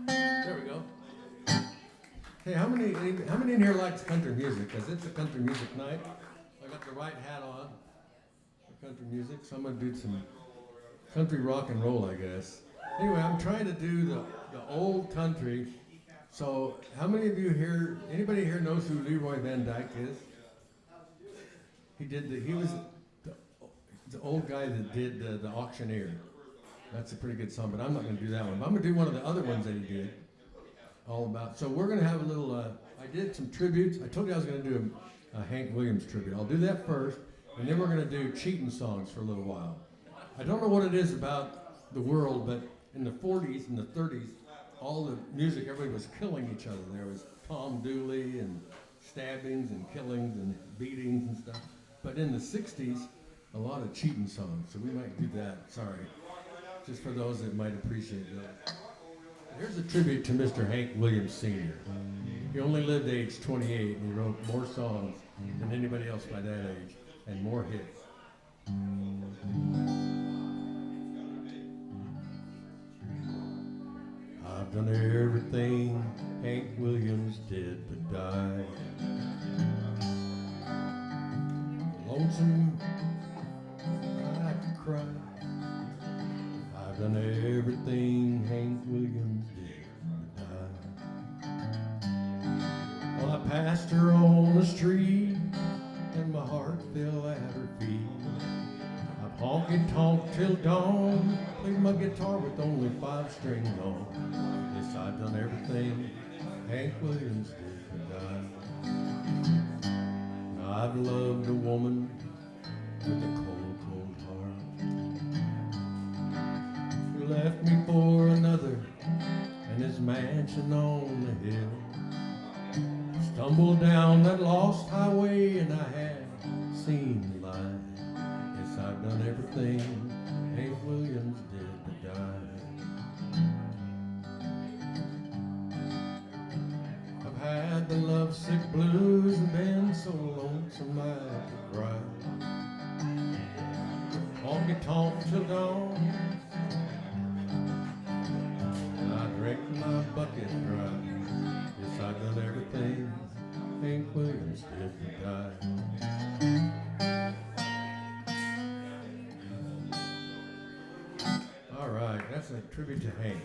There we go. Hey, how many in here likes country music? Because it's a country music night. I got the right hat on for country music, so I'm going to do some country rock and roll, I guess. Anyway, I'm trying to do the old country. So how many of you here, anybody here knows who Leroy Van Dyke is? He was the old guy that did the Auctioneer. That's a pretty good song, but I'm not going to do that one. But I'm going to do one of the other ones that he did. All about. So we're going to have a little I did some tributes. I told you I was going to do a Hank Williams tribute. I'll do that first, and then we're going to do cheating songs for a little while. I don't know what it is about the world, but in the 40s and the 30s, all the music, everybody was killing each other. There was Tom Dooley and stabbings and killings and beatings and stuff. But in the 60s, a lot of cheating songs, so we might do that. Sorry, just for those that might appreciate that. Here's a tribute to Mr. Hank Williams Sr. He only lived age 28, and he wrote more songs than anybody else by that age, and more hits. I've done everything Hank Williams did but die. Lonesome, I could cry. I've done everything Hank Williams did but die. Well, I passed her on the street, and my heart fell at her feet. I honky-tonk till dawn, played my guitar with only 5 strings on. Yes, I've done everything Hank Williams did but die. Now, I've loved a woman with a cold, cold heart, who left me for another and his mansion on the hill. Stumbled down that lost highway and I had seen the light. Yes, I've done everything Hank Williams did but die. I've had the lovesick blues and been so lonesome I could cry. Honky-tonk till dawn, and I drank my bucket dry. Yes, I've done everything Hank Williams did but die. All right, that's a tribute to Hank.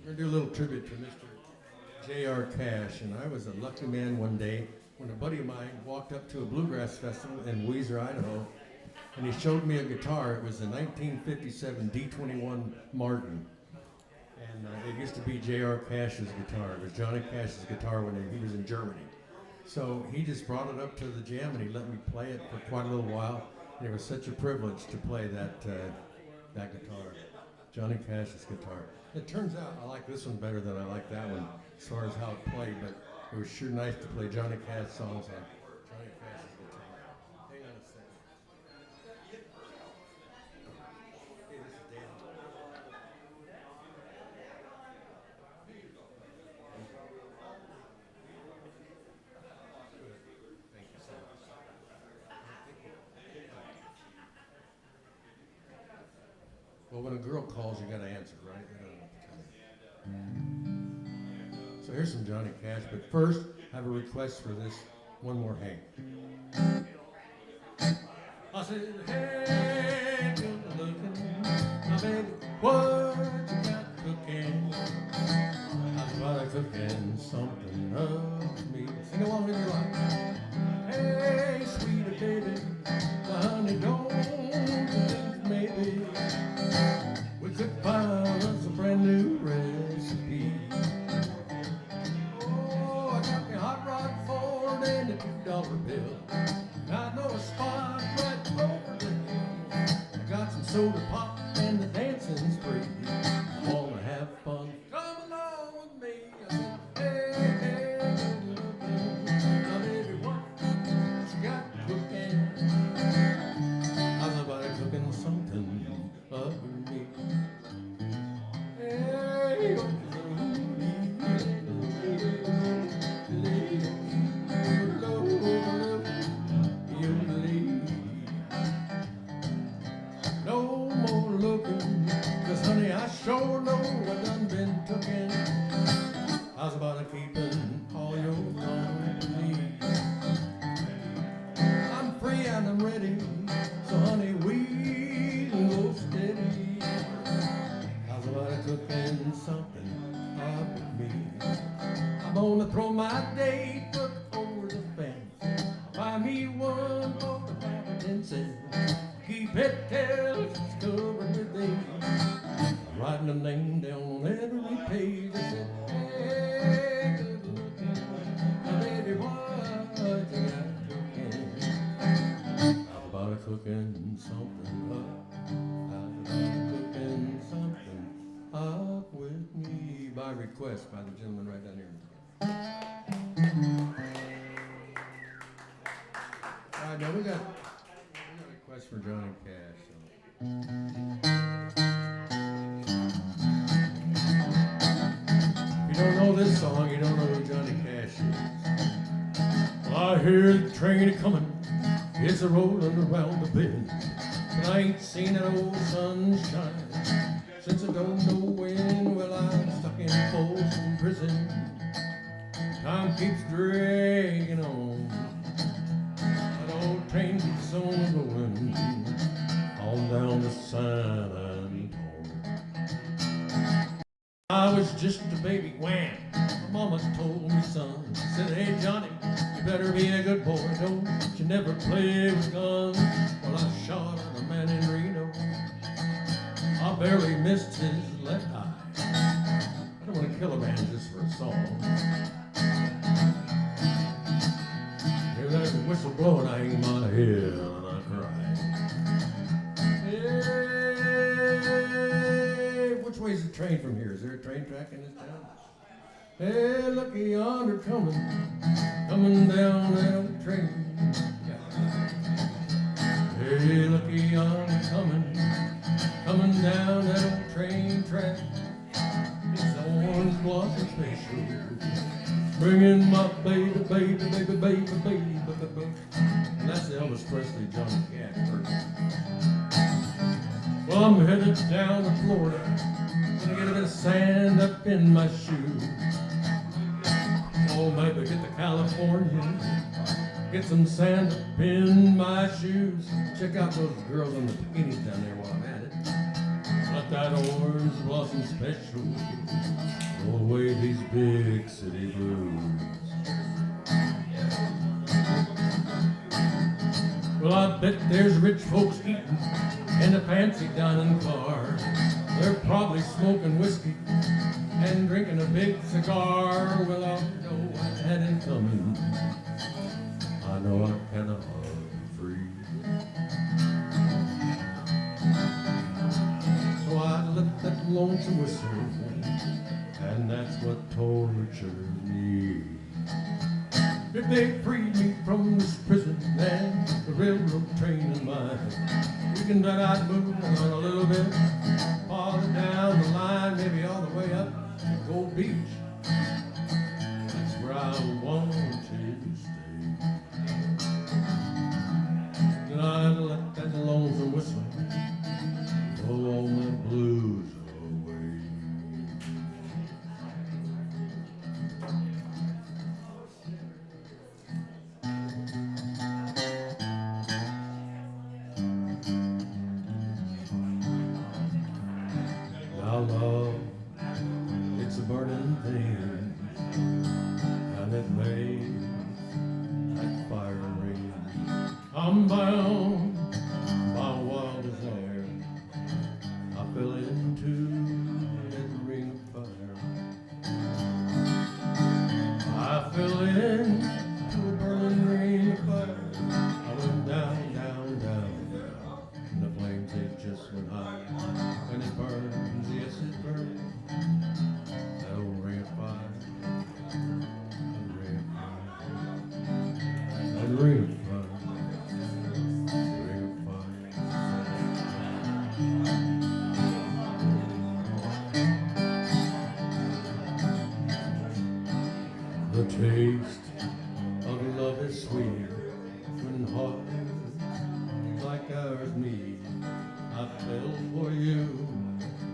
We're going to do a little tribute to Mr. J.R. Cash, and I was a lucky man one day when a buddy of mine walked up to a bluegrass festival in Weiser, Idaho, and he showed me a guitar. It was a 1957 D21 Martin, and it used to be J.R. Cash's guitar. It was Johnny Cash's guitar when he was in Germany. So he just brought it up to the jam, and he let me play it for quite a little while, and it was such a privilege to play that guitar, Johnny Cash's guitar. It turns out I like this one better than I like that one as far as how it played, but it was sure nice to play Johnny Cash songs on Johnny Cash's guitar. Hang on a second. Hey, this is Dan. Thank you so much. Well, when a girl calls, you got to answer, right? So here's some Johnny Cash, but first I have a request for this one more Hank. I said, hey, good looking, my baby, what you got cooking? How's about cooking something of me? Sing along if you like. Hey, sweetie baby, my honey, don't believe maybe we could find us a brand new recipe. Oh, I got me hot rod Ford and a $2 bill. I know a spot right over the hill. I got some soda pop and the dancing's free. I wanna have fun. Come along with me. I said, hey, hey, now baby, what you got cooking? How's about cooking something of me? Hey, no more my day foot over the fence. Buy me one for the 10 cents. Keep it till it's covered with daisies. Writing a name down on every page. I said, hey, good looking, my baby, what you got cooking? How about cooking something up? How about cooking something up with me? By request by the gentleman right down here. All right, now we got a request for Johnny Cash. If you don't know this song, you don't know who Johnny Cash is. Well, I hear the train a-comin', it's a-rollin' around the bend, but I ain't seen that old sunshine since I don't know when. Well, I'm stuck in Folsom Prison. Time keeps dragging on. That old train keeps on going on down to San Antone. I was just a baby wham. My mama told me, son, she said, hey Johnny, you better be a good boy. Don't you never play with guns. Well, I shot at a man in Reno. I barely missed his left eye. I don't want to kill a man just for a song. Hear that whistle blowing, I hang my head and I cry. Hey, which way's the train from here? Is there a train track in this town? Hey, looky yonder coming down that train. Hey, looky yonder coming down that old train track. It's orange blossom special, bringing my baby, baby, baby, baby, baby, baby. And that's the Elvis Presley, Johnny Cash version. Well, I'm headed down to Florida, gonna get a bit of sand up in my shoes. Oh, maybe get to California, get some sand up in my shoes. Check out those girls on the bikinis down there while I'm at it. Let that orange blossom special blow away these big city blues. Well, I bet there's rich folks eating in a fancy dining car. They're probably smoking whiskey and drinking a big cigar. Well, I know I had it coming. I know I cannot be free. So I let that lonesome whistle, and that's what tortured me. If they freed me from this prison and the railroad train in mind, we can bet I'd move on a little bit farther down the line, maybe all the way up to Gold Beach. That's where I want to stay. Then I'd let that lonesome whistle blow all my blues away. Now love, it's a burning thing, and it makes that fire ring. I'm bound by a wild desire. I fell into that ring of fire. I fell into a burning ring of fire. I went down, down, down, down, and the flames, it just went high. And it burns, yes it burns, that old ring of fire, that ring of fire, that ring of fire. The taste of love is sweet when hearts like ours meet. I fell for you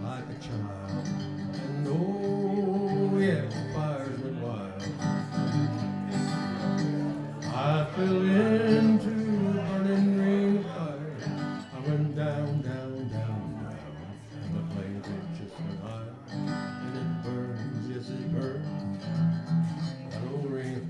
like a child, and oh yeah, the fires went wild. I fell into a burning ring of fire. I went down, down, down, down, and the flames it just went high. And it burns, yes it burns, that old ring of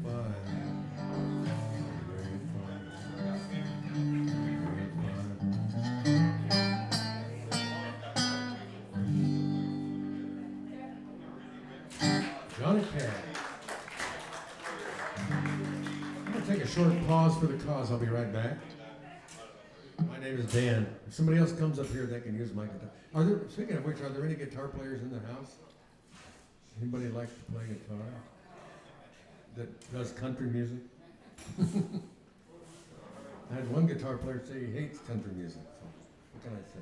short pause for the cause. I'll be right back. My name is Dan. If somebody else comes up here, they can use my guitar. Speaking of which, are there any guitar players in the house? Anybody like to play guitar? That does country music? I had one guitar player say he hates country music. So what can I say?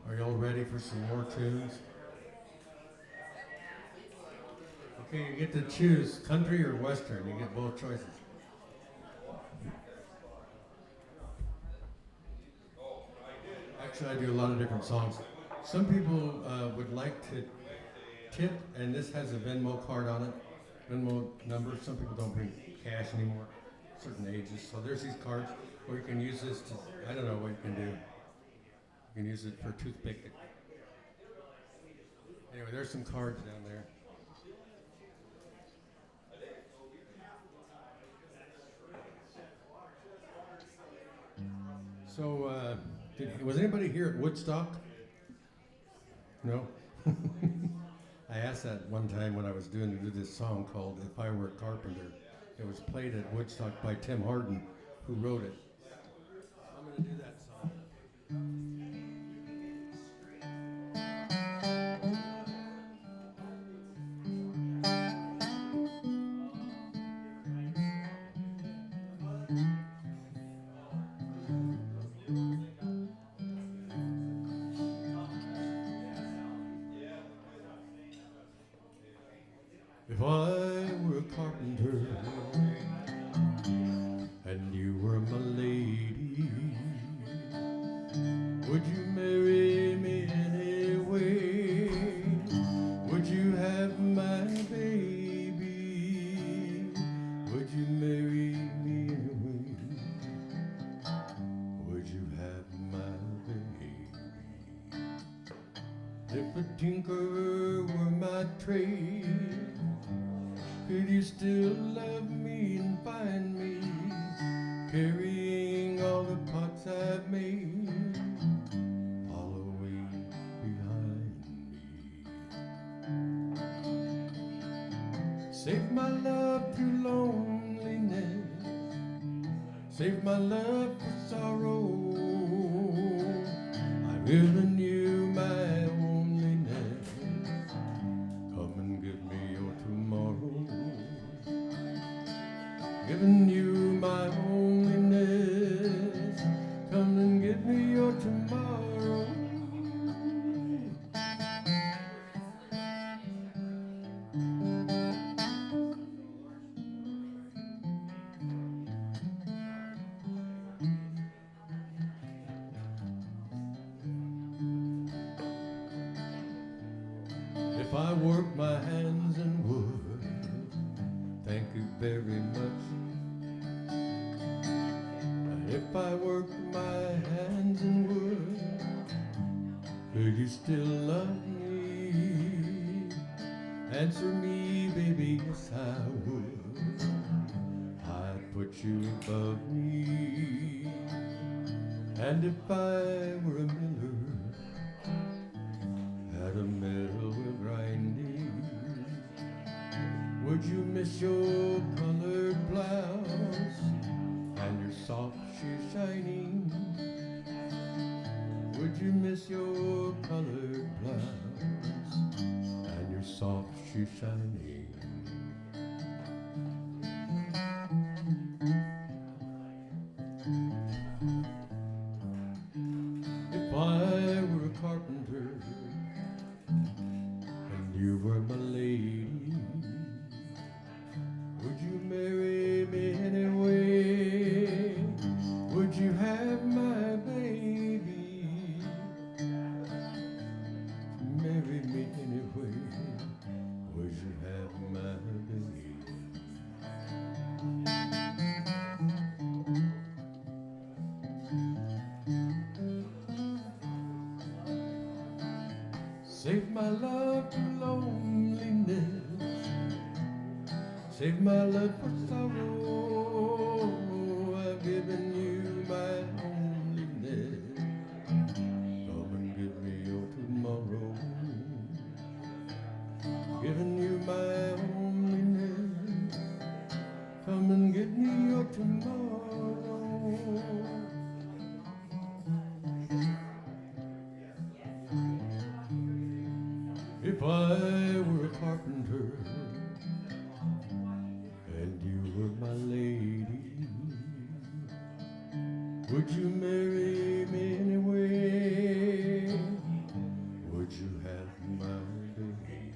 Are y'all ready for some more tunes? Okay, you get to choose country or western. You get both choices. Actually, I do a lot of different songs. Some people would like to tip, and this has a Venmo card on it, Venmo number. Some people don't bring cash anymore, certain ages. So there's these cards, or you can use this to, I don't know what you can do. You can use it for toothpick. Anyway, there's some cards down there. So, was anybody here at Woodstock? No? I asked that one time when I was doing this song called If I Were a Carpenter. It was played at Woodstock by Tim Hardin, who wrote it. I'm going to do that song. If I were a carpenter and you were my lady, would you marry me anyway? Would you have my baby? Would you marry me anyway? Would you have my baby? If a tinker were my trade, could you still love me and find me carrying all the pots I've made all the way behind me? Save my love through loneliness, save my love for sorrow. I've given you my loneliness, come and give me your tomorrow. Giving you my loneliness, come and give me your tomorrow. If I work my hands in wood, thank you very much. If I work my hands in wood, could you still love me? Answer me, baby, yes I would. I'd put you above me. And if I were a miller, at a mill with grinding, would you miss your colored blouse and your soft shoes shining? Would you miss your colored blouse and your soft shoes shining? If I were a carpenter and you were my lady, would you marry me anyway? Would you have my baby? Marry me anyway. Would you have my baby? Save my love to loneliness, save my love for sorrow. I've given you my loneliness, come and give me your tomorrow. Giving you my loneliness, come and give me your tomorrow. If I were a carpenter and you were my lady, would you marry me anyway? Would you have my baby?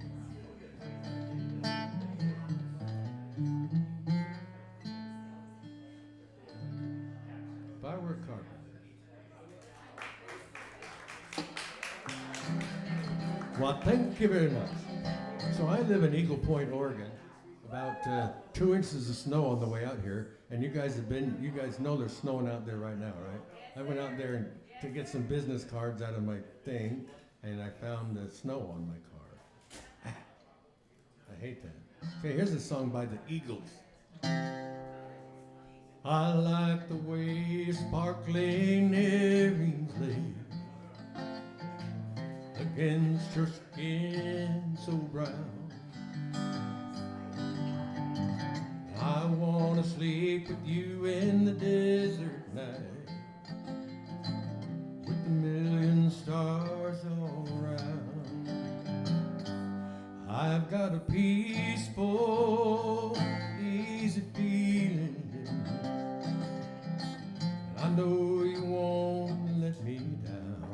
If I were a carpenter. Well, thank you very much. So I live in Eagle Point, Oregon. About 2 inches of snow on the way out here, and you guys know there's snowing out there right now, right? I went out there to get some business cards out of my thing, and I found the snow on my car. I hate that. Okay, here's a song by the Eagles. I like the way sparkling earrings lay against her skin so brown. I wanna sleep with you in the desert night, with a million stars all around. I've got a peaceful, easy feeling. I know you won't let me down,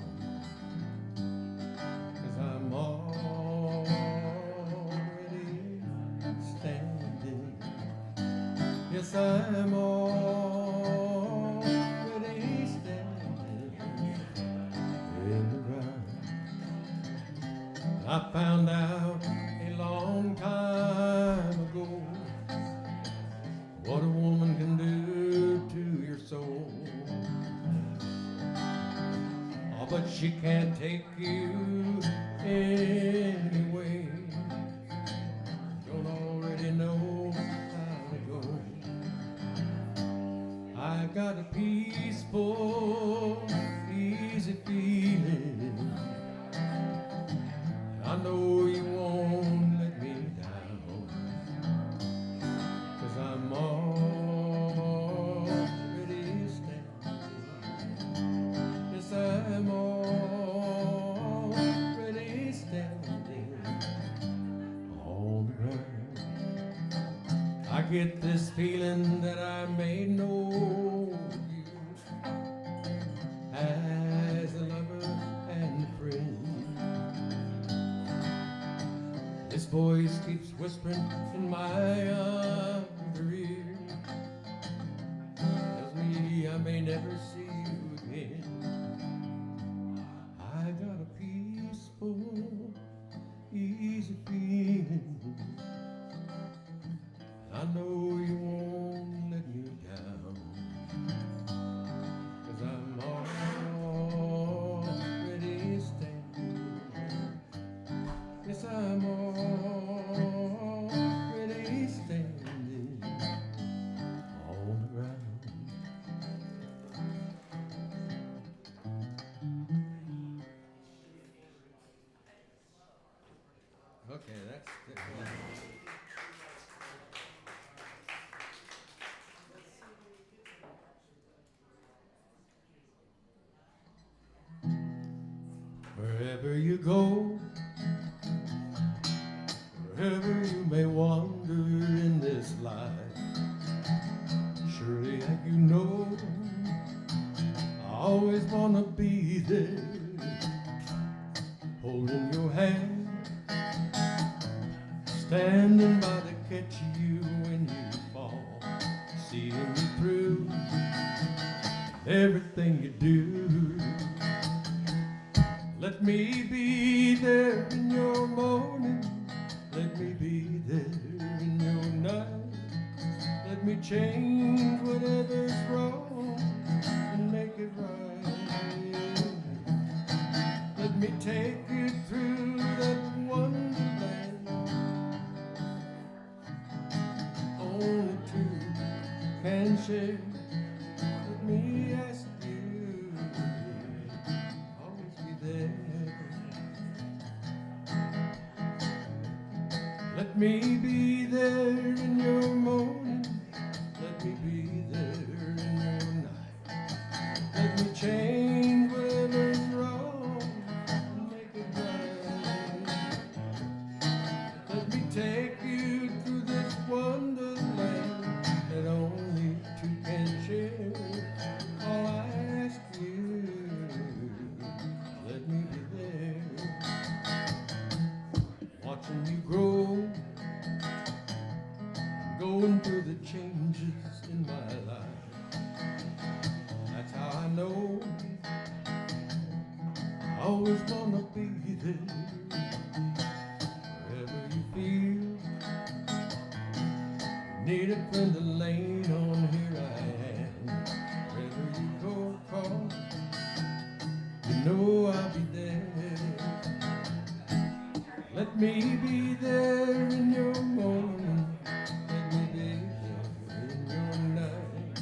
'cause I'm already standing. Yes, I'm already standing in the ground. I found out a long time ago what a woman can do to your soul. Oh, but she can't take you anyway. Don't already know how to go. I got a peaceful, easy feeling. I know you won't let me down, 'cause I'm already standing. Yes, I'm already standing on the ground. I get this feeling that I may know you as a lover and a friend. This voice keeps whispering in my other ear, tells me I may never see you again. I got a peaceful, easy feeling. I know you won't let me down, 'cause I'm already standing. Yes, I'm already standing on the ground. Okay, that's good. Wherever you go, wherever you may wander in this life, surely you know I always want to be there, holding your hand, standing by to catch you when you fall, seeing you through everything you do. Let me be there in your morning, let me be there in your night. Let me change whatever's wrong and make it right. Let me take you through that wonderland only two can share. Let me ask you, always be there. Let me be there in your morning, let me be there in your night. Let me change whatever's wrong and make it right. Let me take you through this wonderland that only two can share. All I ask you, let me be there, watching you grow, going through the changes in my life. That's how I know I always wanna be there. Wherever you feel need a friend to lean on, here I am. Wherever you go, call, you know I'll be there. Let me be there in your morning, let me be there in your night.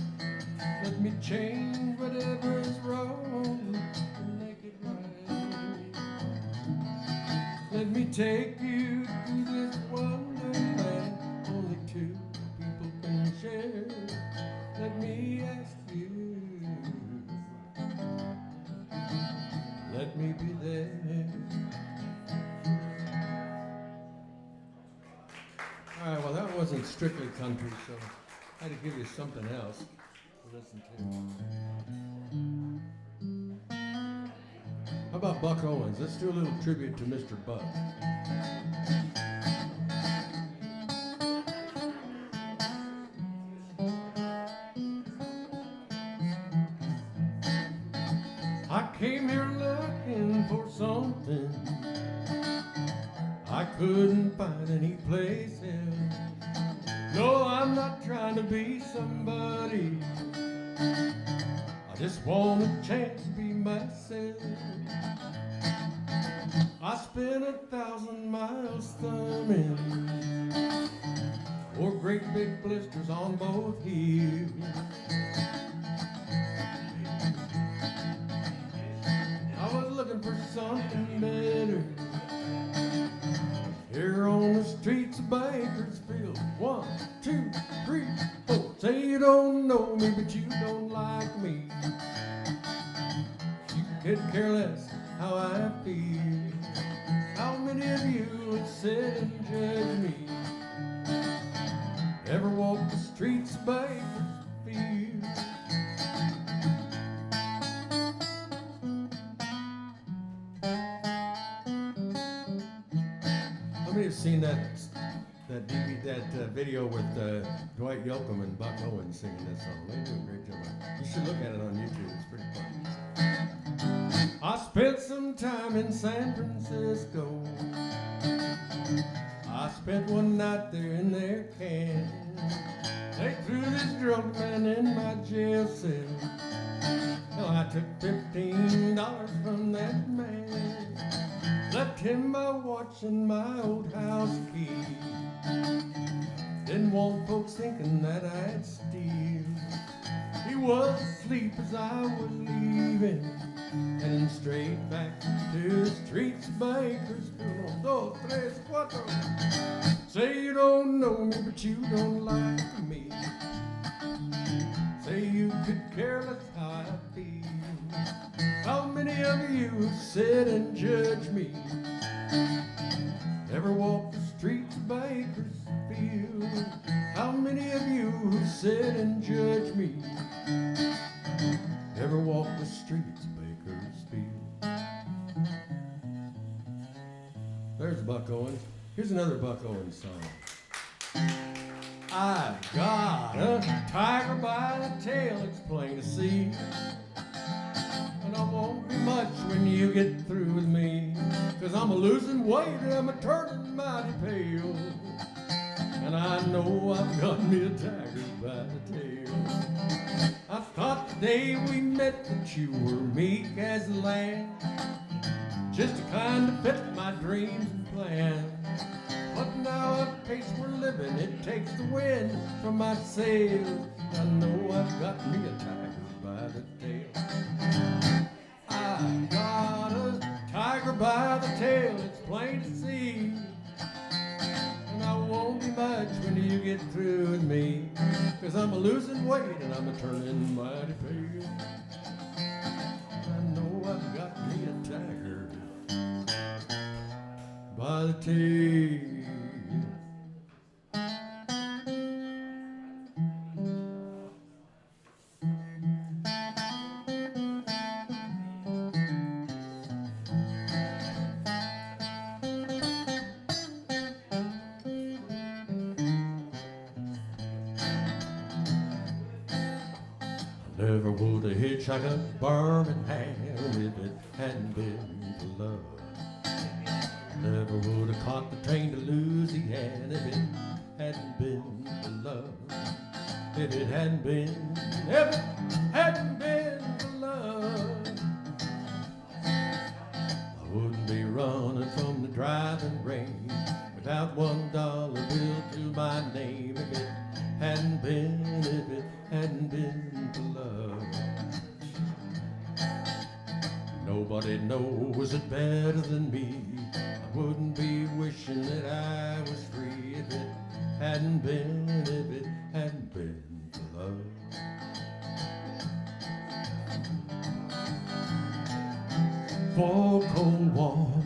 change whatever is wrong and make it right. Let me take you to this wonderland only two people can share. Let me ask you, let me be there. All right, well, that wasn't strictly country, so I had to give you something else to listen to. How about Buck Owens? Let's do a little tribute to Mr. Buck. I came here looking for something I couldn't find any place else. No, I'm not trying to be somebody. I just want a chance to be myself. I spent 1,000 miles thumbing or great big blisters on both heels. I was looking for something better here on the streets of Bakersfield. 1, 2, 3, 4. Say you don't know me, but you don't like me. You could care less how I feel. How many of you would sit and judge me? Ever walk the streets of Bakersfield? How many have seen that video with Dwight Yoakam and Buck Owens singing that song? They do a great job. You should look at it on YouTube. It's pretty fun. I spent some time in San Francisco. I spent one night there in their can. They threw this drunk man in my jail cell. Well, I took $15 from that man. Left him my watch and my old house key. Didn't want folks thinking that I'd steal. He was asleep as I was leaving, heading straight back to the streets of Bakersfield. 1, 2, 3, 4. Say you don't know me, but you don't like me. Say you could care less how I feel. How many of you sit and judge me? Ever walk the streets of Bakersfield? How many of you sit and judge me? Ever walk the streets of Bakersfield? There's Buck Owens. Here's another Buck Owens song. I've got a tiger by the tail, it's plain to see. And I won't be much when you get through with me. 'Cause I'm a-losing weight and I'm a-turning mighty pale. And I know I've got me a tiger by the tail. I thought the day we met that you were meek as a lamb, just to kind of fit my dreams and plans. But now at the pace we're living, it takes the wind from my sails. I know I've got me a tiger by the tail. I got a tiger by the tail, it's plain to see. And I won't be much when you get through with me. 'Cause I'm a-losing weight and I'm a-turning mighty pale. I know I've got me a tiger by the tail. Never would have hitchhiked up Birmingham if it hadn't been for love. Never would have caught the train to Louisiana if it hadn't been for love. If it hadn't been for love. I wouldn't be running from the driving rain without $1 bill to my name. If it hadn't been, if it hadn't been for love. Nobody knows it better than me. I wouldn't be wishing that I was free if it hadn't been, if it hadn't been for love. Four cold walls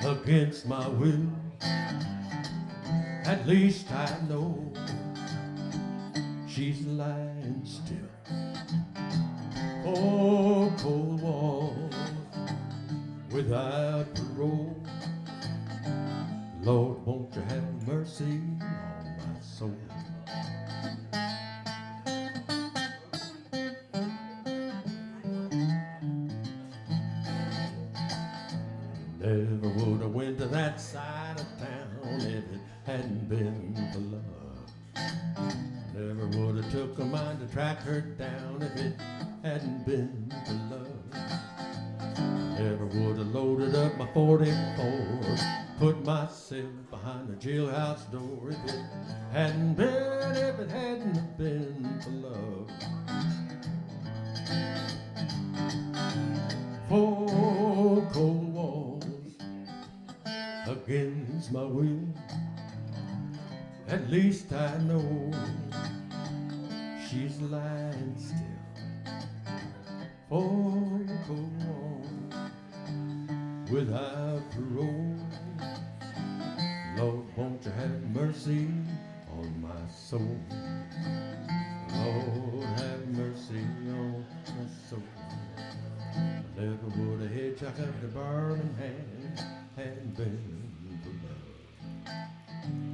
against my will. At least I know she's lying still. Four cold walls without parole. Lord, won't you have mercy on my soul? Never would have went to that side of town if it hadn't been for love. Never would have took a mind to track her down if it hadn't been for love. Never would have loaded up my 44, put myself behind the jailhouse door if it hadn't been, if it hadn't been for love. Four cold walls against my will. At least I know she's lying still. Four cold walls without parole. Lord, won't you have mercy on my soul? Lord, have mercy on my soul. Never would have hitchhiked up the Birmingham, hadn't been for love.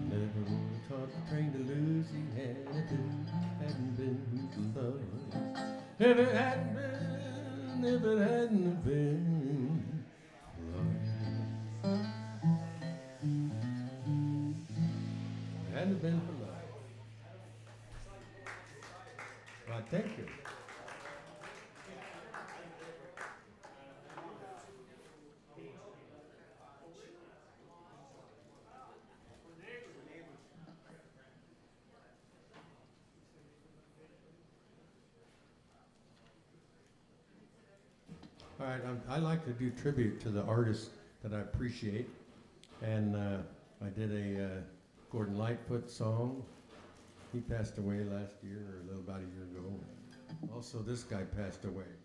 Never would have caught the train to Louisiana if it hadn't been for love. If it hadn't been, if it hadn't been for love. It hadn't been for love. Well, thank you. All right, I like to do tribute to the artists that I appreciate, and I did a Gordon Lightfoot song. He passed away last year, or a little about a year ago. Also, this guy passed away.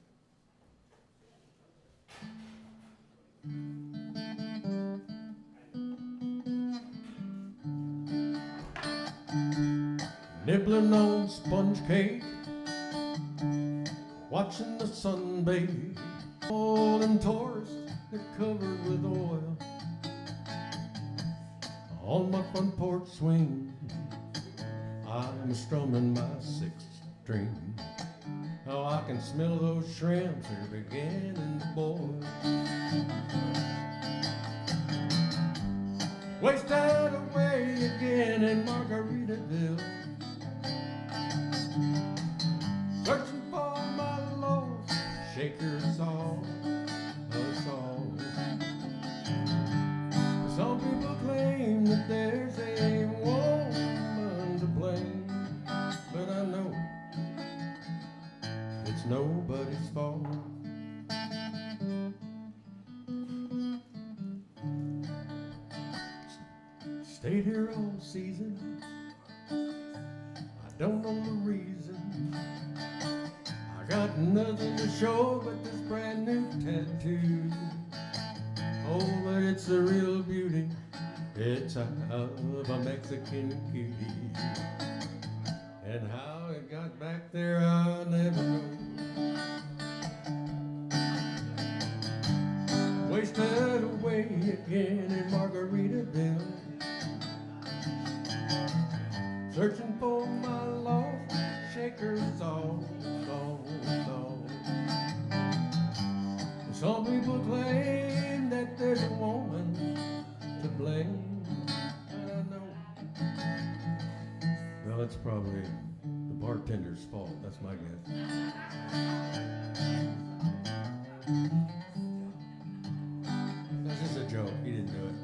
Nibbling on sponge cake, watching the sun bathe. All them tourists, they're covered with oil. On my front porch swing, I'm strumming my sixth string. Oh, I can smell those shrimps, they're beginning to boil. Wasted away again in Margaritaville, searching for my Lord, shaker song, a song. Some people claim that there's a woman to blame, but I know it's nobody's fault. Stayed here all season, I don't know the reason. I got nothing to show but this brand new tattoo. Oh, but it's a real beauty, it's of a Mexican cutie. And how it got back there, I'll never know. Wasted away again in Margaritaville, searching for my lost shaker song. Some people claim that there's a woman to blame, and I know, well, it's probably the bartender's fault, that's my guess. This is a joke, he didn't do it.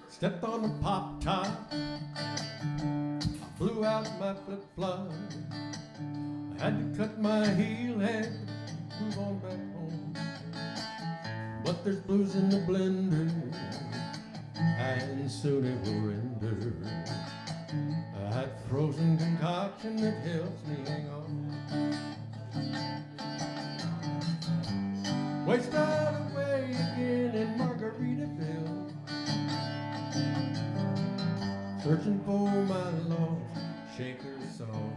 Stepped on the pop top, my flip-flop. I had to cut my heel and move on back home. But there's blues in the blender, and soon it will render. That frozen concoction that helps me hang on. Wasted away again in Margaritaville, searching for my lost shaker song.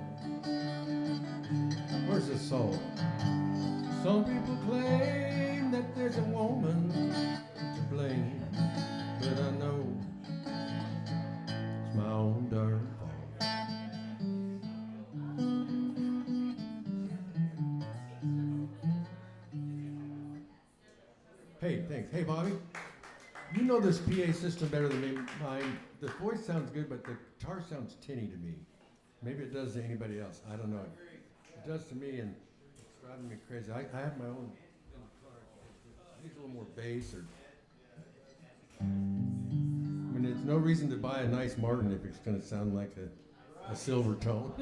Where's the soul? Some people claim that there's a woman to blame, but I know it's my own darn fault. Hey, thanks. Hey, Bobby. You know this PA system better than me. Mine. The voice sounds good, but the guitar sounds tinny to me. Maybe it does to anybody else. I don't know. It does to me, and it's driving me crazy. I have my own guitar. It needs a little more bass, or I mean, there's no reason to buy a nice Martin if it's going to sound like a silver tone.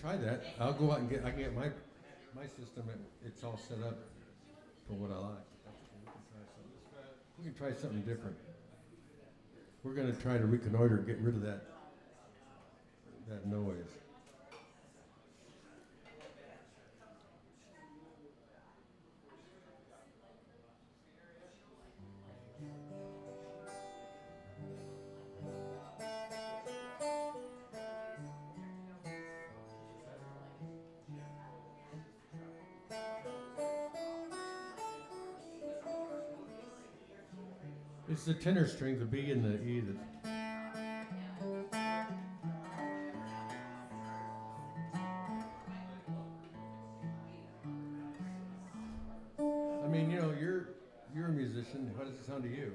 Try that. I'll go out and I can get my system. It's all set up for what I like. We can try something different. We're going to try to reconnoiter, get rid of that noise. It's the tenor string, the B and the E. I mean, you know, you're a musician. How does it sound to you?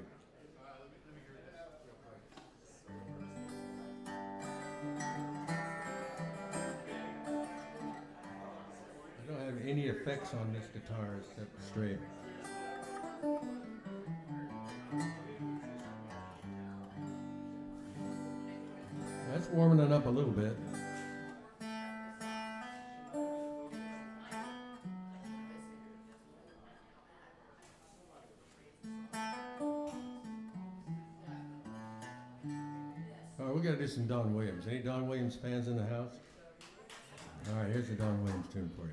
I don't have any effects on this guitar except straight. That's warming it up a little bit. All right, we got to do some Don Williams. Any Don Williams fans in the house? All right, here's a Don Williams tune for you.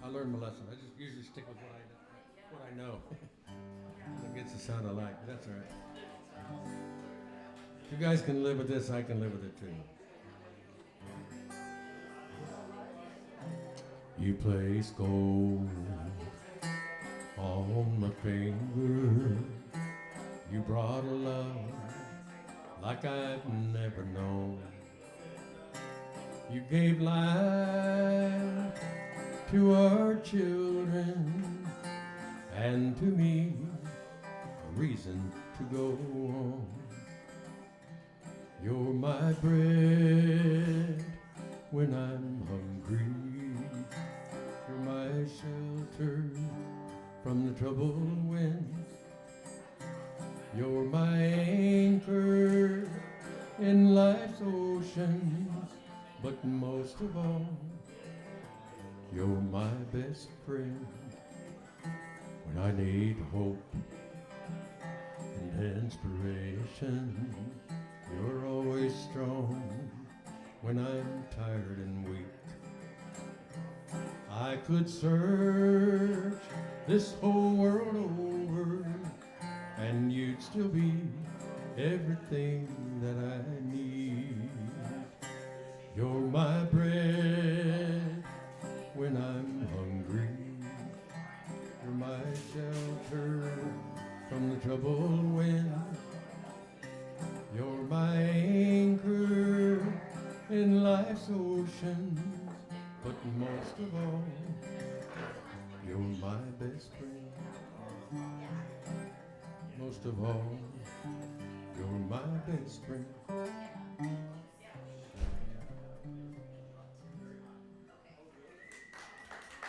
I learned my lesson. I just usually stick with what I know. It gets the sound I like. That's all right. If you guys can live with this, I can live with it too. You place gold on my finger. You brought a love like I've never known. You gave life to our children, and to me, a reason to go on. You're my bread when I'm hungry. You're my shelter from the troubled wind. You're my anchor in life's ocean, but most of all, you're my best friend when I need hope and inspiration. You're always strong when I'm tired and weak. I could search this whole world over, and you'd still be everything that I need. You're my bread when I'm hungry. You're my shelter from the troubled wind. You're my anchor in life's ocean, but most of all, you're my best friend. Most of all, you're my best friend.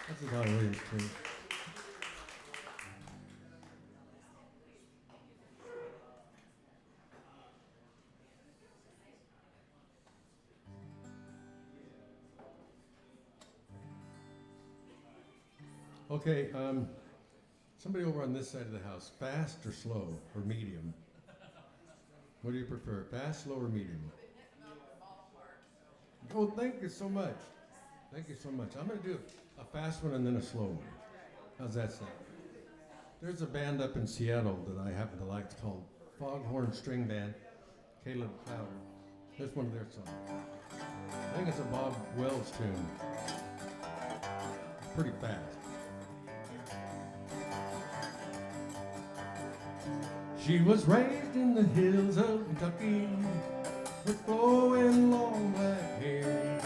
That's about Williams too. Okay, somebody over on this side of the house, fast or slow or medium? What do you prefer, fast, slow, or medium? Oh, thank you so much. Thank you so much. I'm going to do a fast one and then a slow one. How's that sound? There's a band up in Seattle that I happen to like. It's called Foghorn String Band, Caleb Clowder. That's one of their songs. I think it's a Bob Wells tune. Pretty fast. She was raised in the hills of Kentucky with flowing long black hair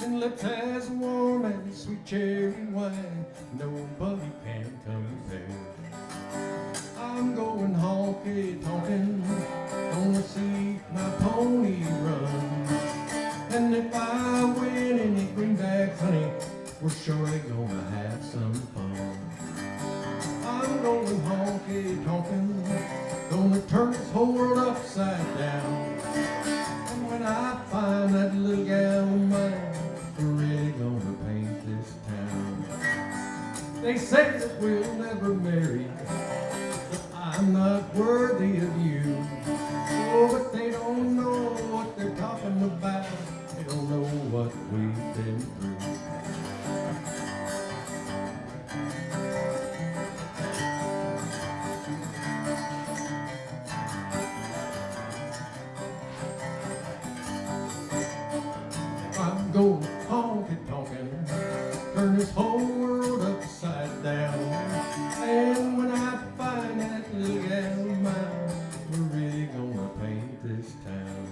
and lips as warm as sweet cherry wine. Nobody can compare. I'm going honky-tonkin', gonna see my pony run. And if I win any greenbacks, honey, we're surely gonna have some fun. I'm going honky-tonkin', gonna turn this whole world upside down. And when I find that little gal of mine, we're really gonna paint this town. They say that we'll never marry, but I'm not worthy of you. Oh, but they don't know what they're talking about. They don't know what we've been through. Go honky-tonkin', turn this whole world upside down. And when I find that little gal of mine, we're really gonna paint this town.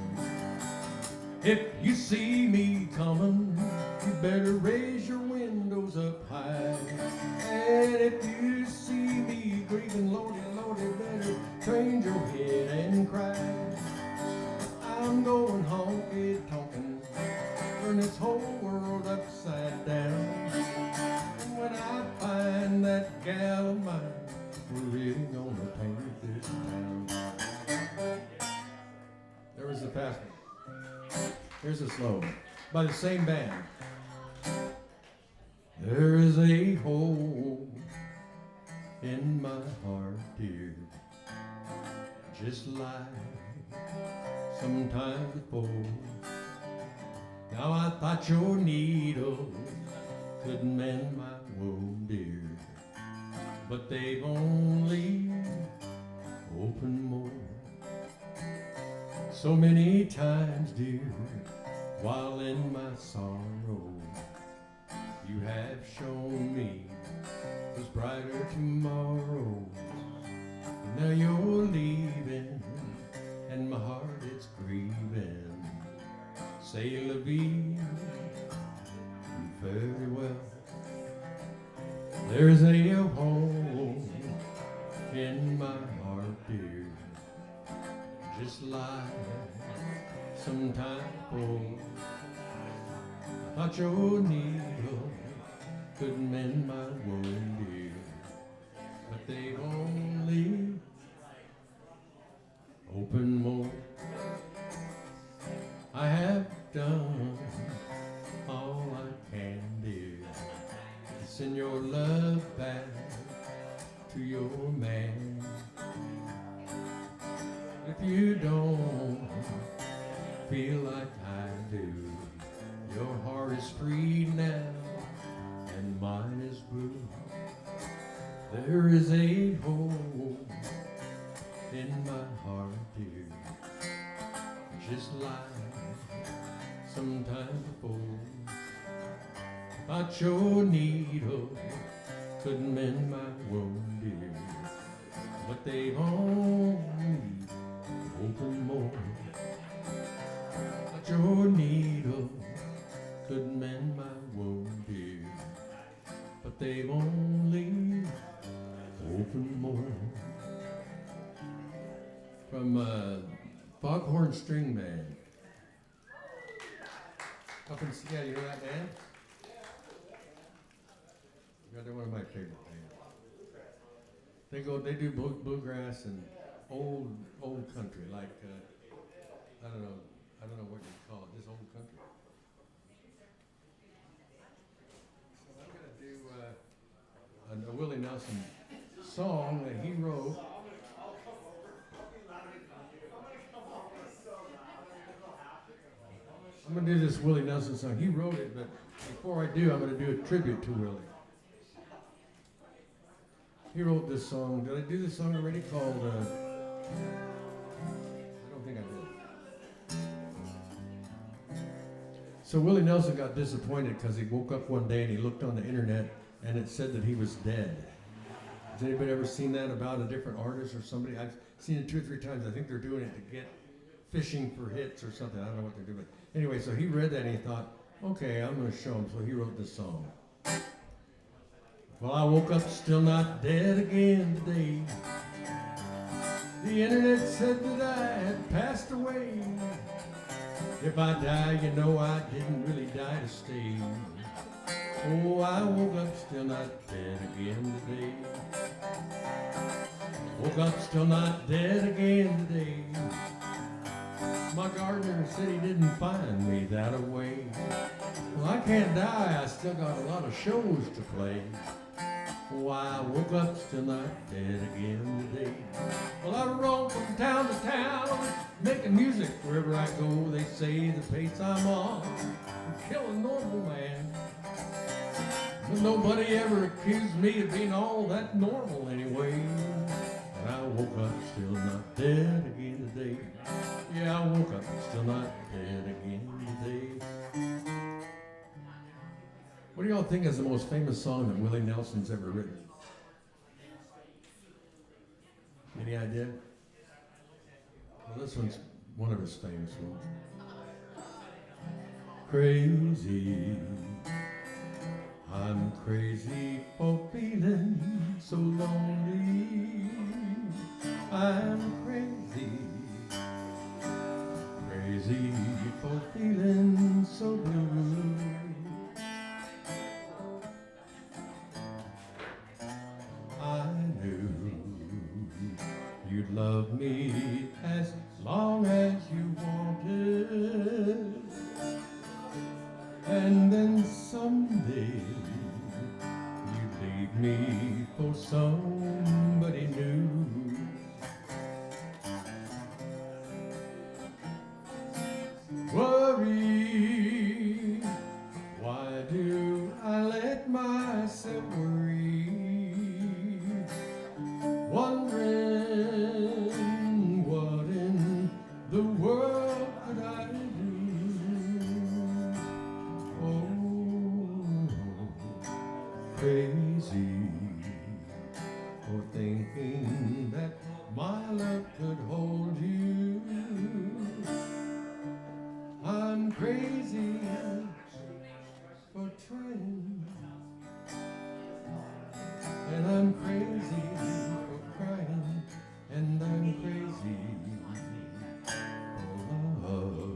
If you see me coming, you better raise your windows up high. And if you see me grieving, Lordy, Lordy, better turn your head and cry. I'm going honky-tonkin', turn this whole world upside down. And when I find that gal of mine, we're really gonna paint this town. There was a fast one. Here's a slow one by the same band. There is a hole in my heart, dear, just like some time before. Now I thought your needle could mend my wound, dear, but they've only opened more. So many times, dear, while in my sorrow, you have shown me there's brighter tomorrow. Now you're leaving, and my heart is grieving. Say la vie, very well. There's a hole in my heart, dear, just like some time before. I thought your needle could mend my wound, dear, but they've only opened more. I have done all I can, dear, to send your love back to your man. If you don't feel like I do, your heart is free now and mine is blue. There is a hole in my heart, dear, just like some time before. Thought your needle could mend my wound, dear, but they've only opened more. Thought your needle could mend my wound. they've only opened more. From Foghorn String Band. Up in Seattle, you know that band? Yeah, they're one of my favorite bands. They do bluegrass and old country, like I don't know what you call it, just old country. So I'm gonna do a Willie Nelson song that he wrote. I'm gonna do this Willie Nelson song. He wrote it, but before I do, I'm gonna do a tribute to Willie. He wrote this song. Did I do this song already? Called I don't think I did. So Willie Nelson got disappointed because he woke up one day and he looked on the internet and it said that he was dead. Has anybody ever seen that about a different artist or somebody? I've seen it 2 or 3 times. I think they're doing it to get fishing for hits or something. I don't know what they're doing. Anyway, so he read that and he thought, okay, I'm going to show him. So he wrote this song. Well, I woke up still not dead again today. The internet said that I had passed away. If I die, you know I didn't really die to stay. Oh, I woke up still not dead again today. Woke up still not dead again today. My gardener said he didn't find me that away. Well, I can't die, I still got a lot of shows to play. Oh, I woke up still not dead again today. Well, I roam from town to town, making music wherever I go. They say the pace I'm on will kill a normal man. But nobody ever accused me of being all that normal anyway. And I woke up still not dead again today. Yeah, I woke up still not dead again today. What do y'all think is the most famous song that Willie Nelson's ever written? Any idea? Well, this one's one of his famous ones. Crazy, I'm crazy for feeling so lonely. I'm crazy, crazy for feeling so blue. I knew you'd love me as long as you wanted. And then someday you'd leave me for somebody new. Worry, why do I let myself worry? Wondering what in the world could I do? Crazy for thinking that my love could hold you. I'm crazy for trying, and I'm crazy for crying, and I'm crazy for loving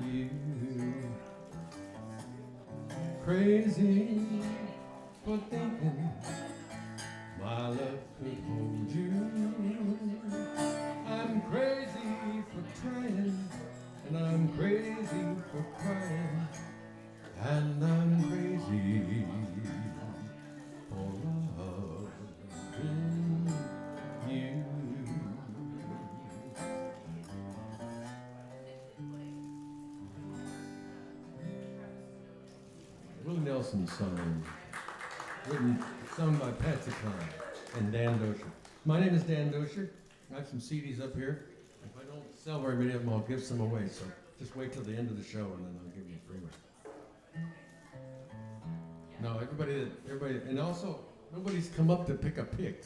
you. Crazy for thinking my love could hold you. I'm crazy for trying, and I'm crazy for crying, and I'm crazy for loving you. Willie Nelson's song, sung by Patsy Cline and Dan Doshier. My name is Dan Doshier. I have some CDs up here. If I don't sell very many of them, I'll give some away. So just wait till the end of the show, and then I'll give you a free one. No, everybody, and also nobody's come up to pick a pick.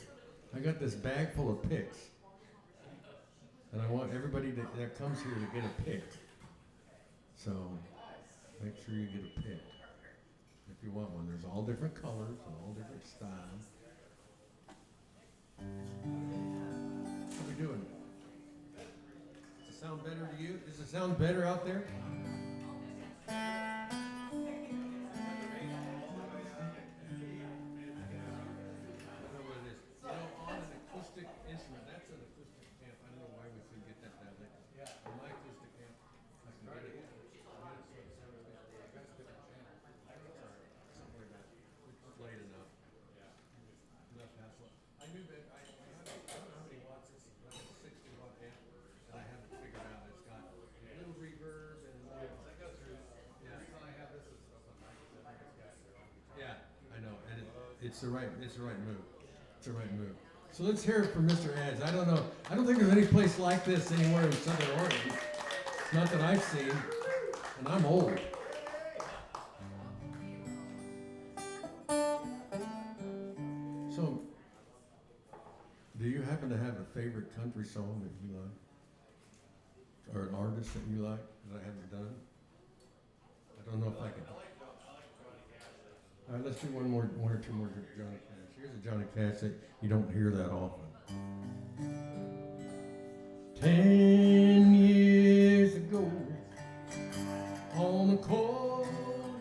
I got this bag full of picks, and I want everybody that comes here to get a pick. So make sure you get a pick. if you want one. There's all different colors and all different styles. How we doing? Does it sound better to you? Does it sound better out there? It's the right move. It's the right move. So let's hear it from Mr. Ads. I don't know. I don't think there's any place like this anywhere in Southern Oregon. Not that I've seen. And I'm old. So, do you happen to have a favorite country song that you like? Or an artist that you like that I haven't done? I don't know if I can. All right, let's do one or two more Johnny Cash. Here's a Johnny Cash that you don't hear that often. 10 years ago, on a cold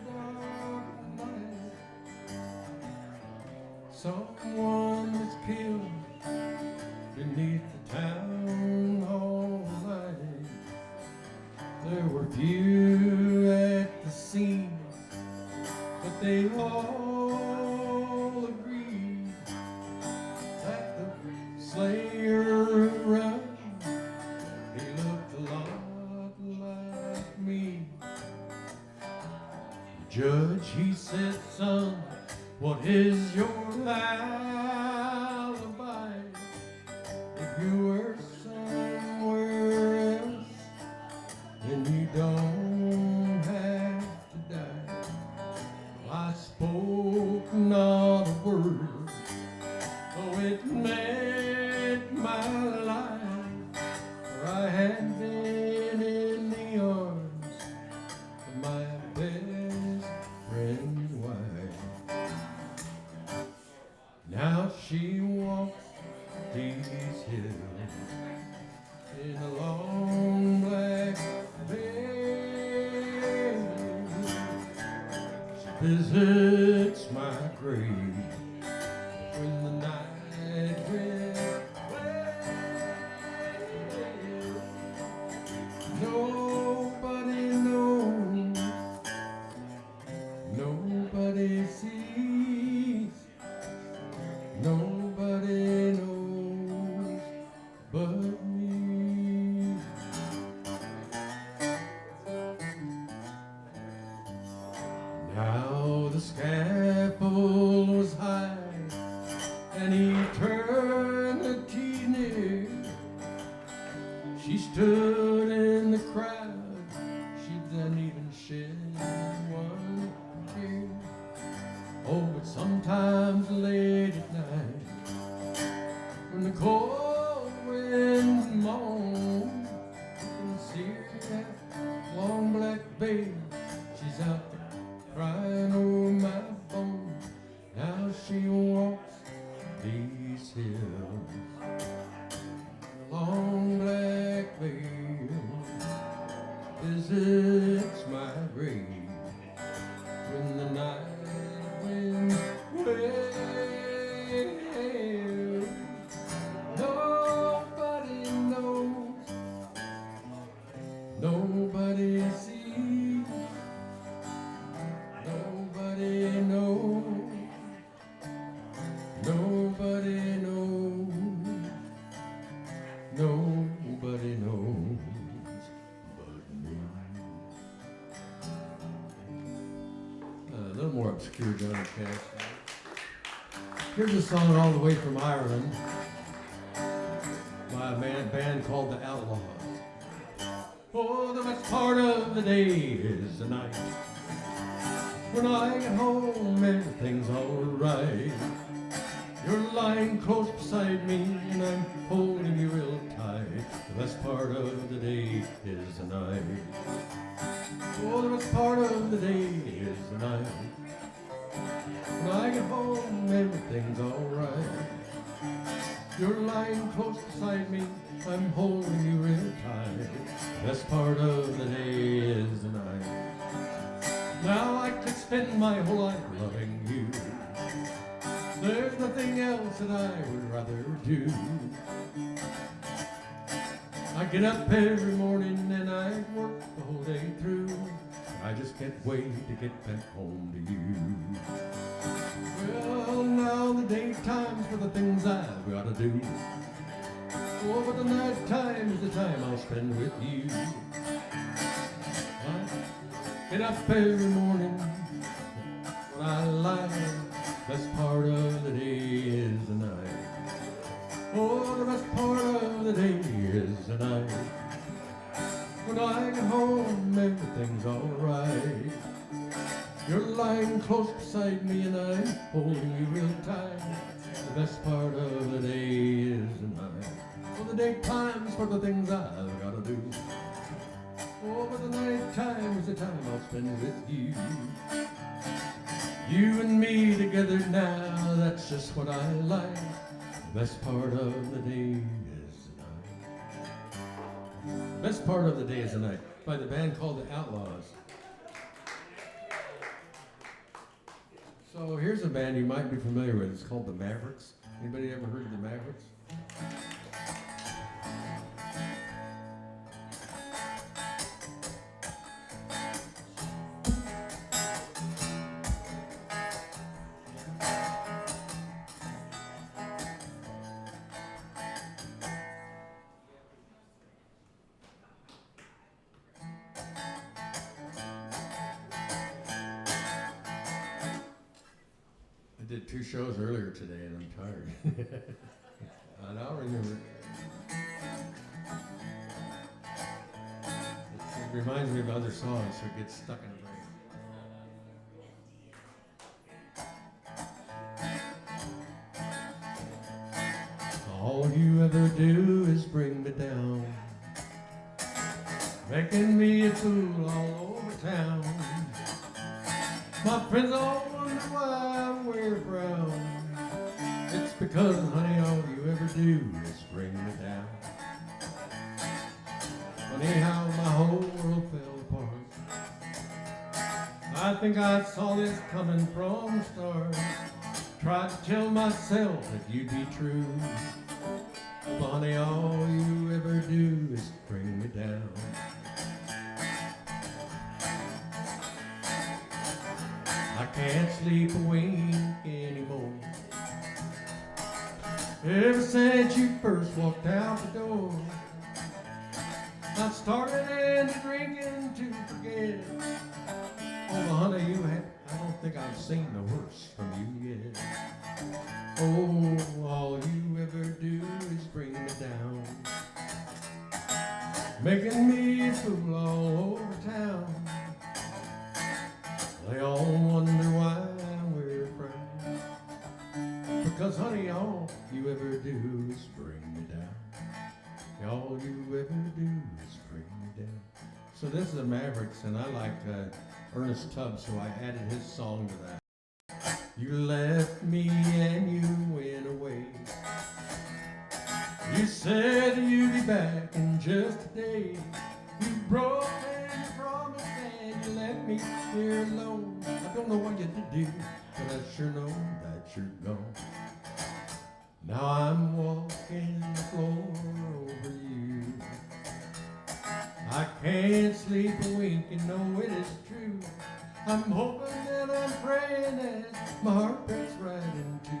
dark night, someone was killed beneath the town hall light. There were few at the scene, but they all agreed that the slayer arrived. He looked a lot like me. The judge, he said, son, what is your alibi? If you were somewhere else, then you don't have to die. I spoke not a word, though it meant my life, for I had been in the arms of my best friend's wife. Now she walks these hills in a long black veil. Visits my grave when the night wind wails. Nobody knows, nobody sees, nobody knows but me. Now the scaffold was high, and eternity near. She stood in the crowd, she didn't even shed one tear. Oh, but sometimes late at night, when the cold winds moan, you can see her that long black veil. She's out there crying over my bones. Now she walks these hills, long black veil visits my grave when the night wind wails. Nobody knows, nobody sees, nobody knows, nobody knows, nobody knows but me. A little more obscure Johnny Cash. Here's a song all the way from Ireland by a band called the Outlaws. Oh, the best part of the day is the night. When I get home, everything's alright. You're lying close beside me, and I'm holding you real tight. The best part of the day is the night. Oh, the best part of the day is the night. When I get home, everything's alright. You're lying close beside me, I'm holding you real tight. Best part of the day is the night. Now I could spend my whole life loving you. There's nothing else that I would rather do. I get up every morning and I work the whole day through. I just can't wait to get back home to you. Well, now the daytime's for the things I've got to do. Oh, but the night time is the time I'll spend with you. I get up every morning when I lie. Best part of the day is the night. Oh, the best part of the day is the night. When I get home, everything's alright. You're lying close beside me and I'm holding you real tight. The best part of the day is the night. Well, the daytime's for the things I've got to do. Oh, but the night time is the time I'll spend with you. You and me together now, that's just what I like. The best part of the day is the night. Best part of the day is the night, by the band called the Outlaws. So here's a band you might be familiar with. It's called the Mavericks. Anybody ever heard of the Mavericks? I did 2 shows earlier today and I'm tired. And I'll remember. It reminds me of other songs, so it gets stuck in the brain. All you ever do is bring me down, making me a fool all over town. My friends all wonder why I wear brown. It's because, honey, all you ever do is bring me down. Funny how my whole world fell apart. I think I saw this coming from the start. Tried to tell myself that you'd be true. But honey, all you ever do is bring me down. I can't sleep a wink anymore. Ever since you first walked out the door, I started into drinking to forget. Oh, but honey, I don't think I've seen the worst from you yet. Oh, all you ever do is bring me down, making me a fool all over town. They all wonder why I wear a frown. Because, honey, all you ever do is bring me down. All you ever do is bring me down. So this is the Mavericks, and I like Ernest Tubbs, so I added his song to that. You left me and you went away. You said you'd be back in just a day. You broke your promise and you left me here alone. I don't know what you did do, but I sure know that you're gone. Now I'm walking the floor over you. I can't sleep a wink, you know it is true. I'm hoping and I'm praying that my heart breaks right in two,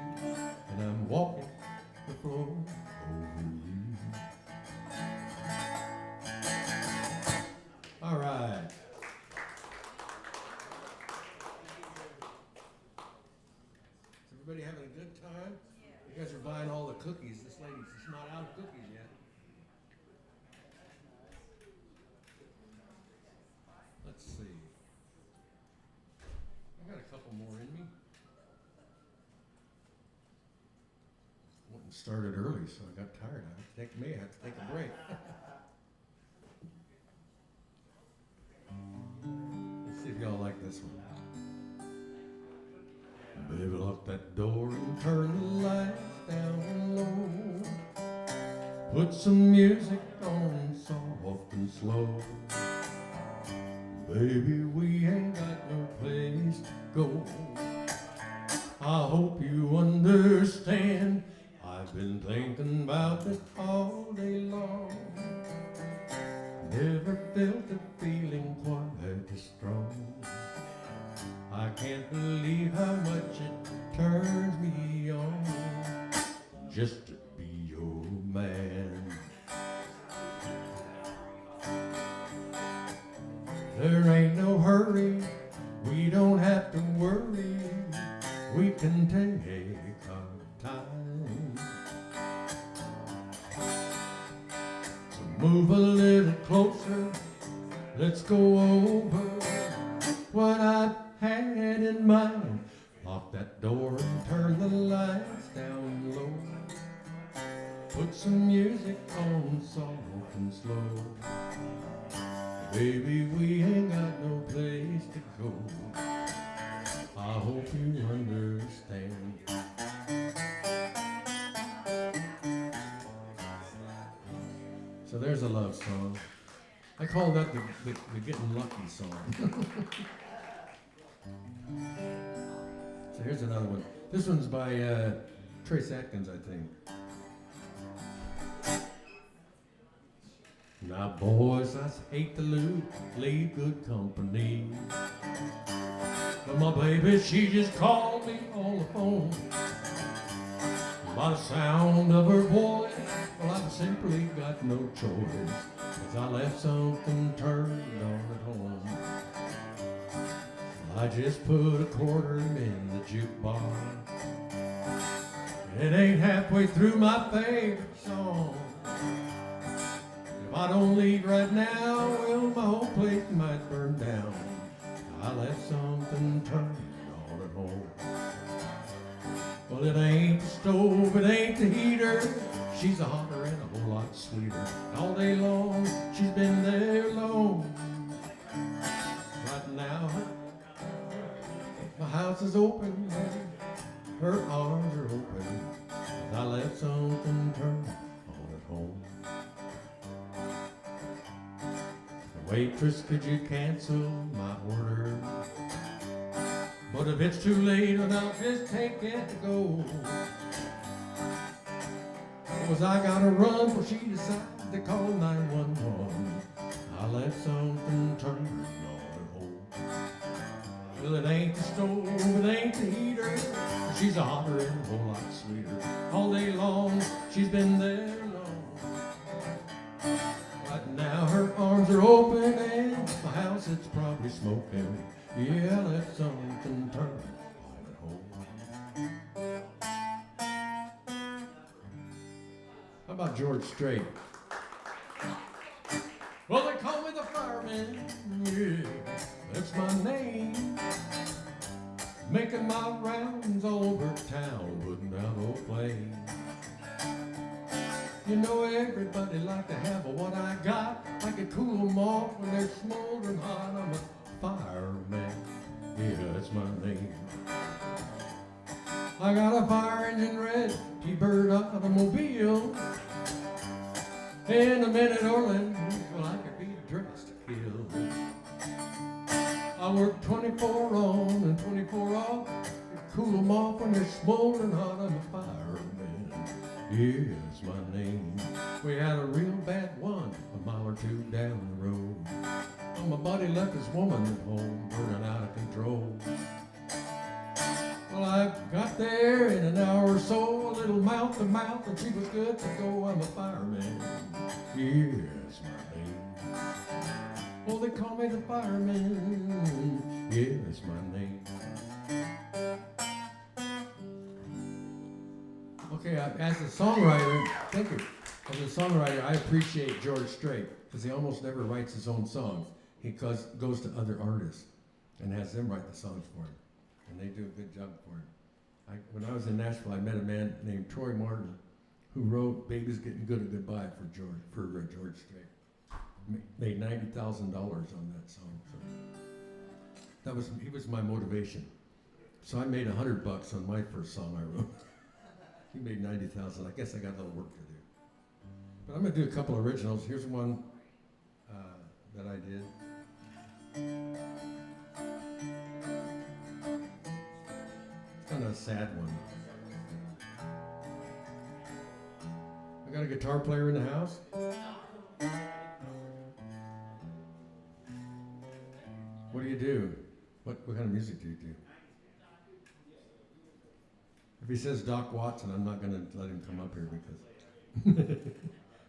and I'm walking the floor over you. All right. Is everybody having a good time? You guys are buying all the cookies. This lady's just not out of cookies yet. Let's see. I got a couple more in me. Went and started early, so I got tired. I may have to take a break. Let's see if y'all like this one. Baby, lock that door and turn the lights down low. Put some music on soft and slow. Baby, we ain't got no place to go. I hope you understand. I've been thinking about it all day long. Never felt a feeling quite this strong. I can't believe how much it turns me on just to be your man. There ain't no hurry, we don't have to worry, we can take our time. So move a little closer, let's go over what I had in mind. Lock that door and turn the lights down low. Put some music on soft and slow. Baby, we ain't got no place to go. I hope you understand. So there's a love song. I call that the Getting Lucky song. So here's another one. This one's by Trace Atkins, I think. Now, boys, I hate to leave good company, but my baby, she just called me on the phone. By the sound of her voice, well, I've simply got no choice, 'cause I left something turned on at home. I just put a quarter in the jukebox. It ain't halfway through my favorite song. If I don't leave right now, well, my whole place might burn down. I left something turned on at home. Well, it ain't the stove, it ain't the heater. She's a hotter and a whole lot sweeter. All day long, she's been there alone. Right now, my house is open, her arms are open. I left something turned on at home. Waitress, could you cancel my order? But if it's too late, then I'll just take it to go. 'Cause I gotta run before she decides to call 911. I left something turned on at home. Well, it ain't the stove, it ain't the heater. She's a hotter and a whole lot sweeter. All day long, she's been there alone. Right now, her arms are open and my house, it's probably smoking. Yeah, I left something turned on at home. How about George Strait? Well, they call me the fireman, yeah, that's my name. Making my rounds all over town, putting out old flames. You know everybody like to have what I got. I can cool them off when they're smoldering hot. I'm a fireman, yeah, that's my name. I got a fire engine red T-bird automobile. In a minute or less, well, I could be dressed to kill. I work 24 on and 24 off. Cool them off when they're smoldering hot. I'm a fireman, yeah, that's my name. We had a real bad one a mile or two down the road. Oh, my buddy left his woman at home, burning out of control. Well, I got there in an hour or so, a little mouth to mouth, and she was good to go. I'm a fireman, yeah, that's my name. Oh, they call me the fireman, yeah, that's my name. Okay, as a songwriter, thank you. As a songwriter, I appreciate George Strait because he almost never writes his own songs. He goes to other artists and has them write the songs for him, and they do a good job for him. When I was in Nashville, I met a man named Troy Martin who wrote "Baby's Getting Good at Goodbye" for George Strait. Made $90,000 on that song. So he was my motivation So I made $100 on my first song I wrote. He made 90,000. I guess I got a little work to do. But I'm gonna do a couple originals. Here's one that I did. It's kind of a sad one. I got a guitar player in the house. What do you do? What kind of music do you do? If he says Doc Watson, I'm not going to let him come up here because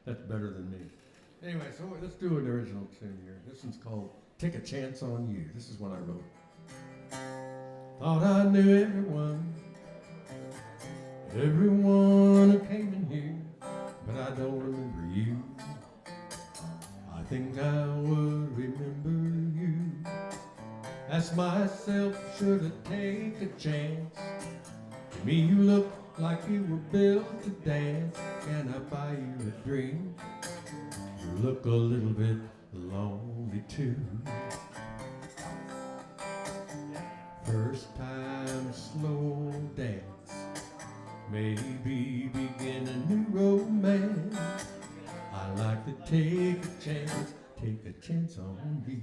that's better than me. Anyway, so let's do an original tune here. This one's called Take a Chance on You. This is one I wrote. Thought I knew everyone who came in here, but I don't remember you. I think I would remember you. Ask myself, should I take a chance? To me you look like you were built to dance. Can I buy you a drink? You look a little bit lonely too. First time slow dance, maybe begin a new romance. I like to take a chance on you.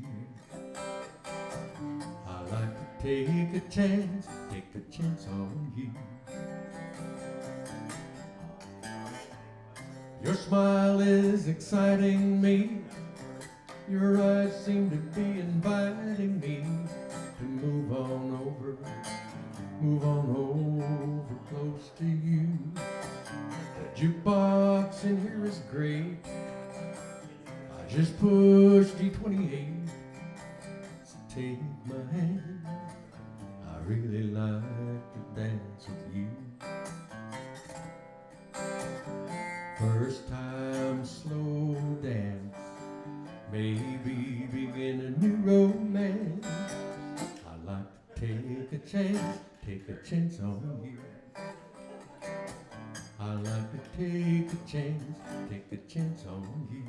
I like to take a chance on you. Your smile is exciting me. Your eyes seem to be inviting me to move on over close to you. The jukebox in here is great. I just pushed D28. So take my hand. I really like to dance with you. First time slow dance, maybe begin a new romance. I like to take a chance on you. I like to take a chance on you.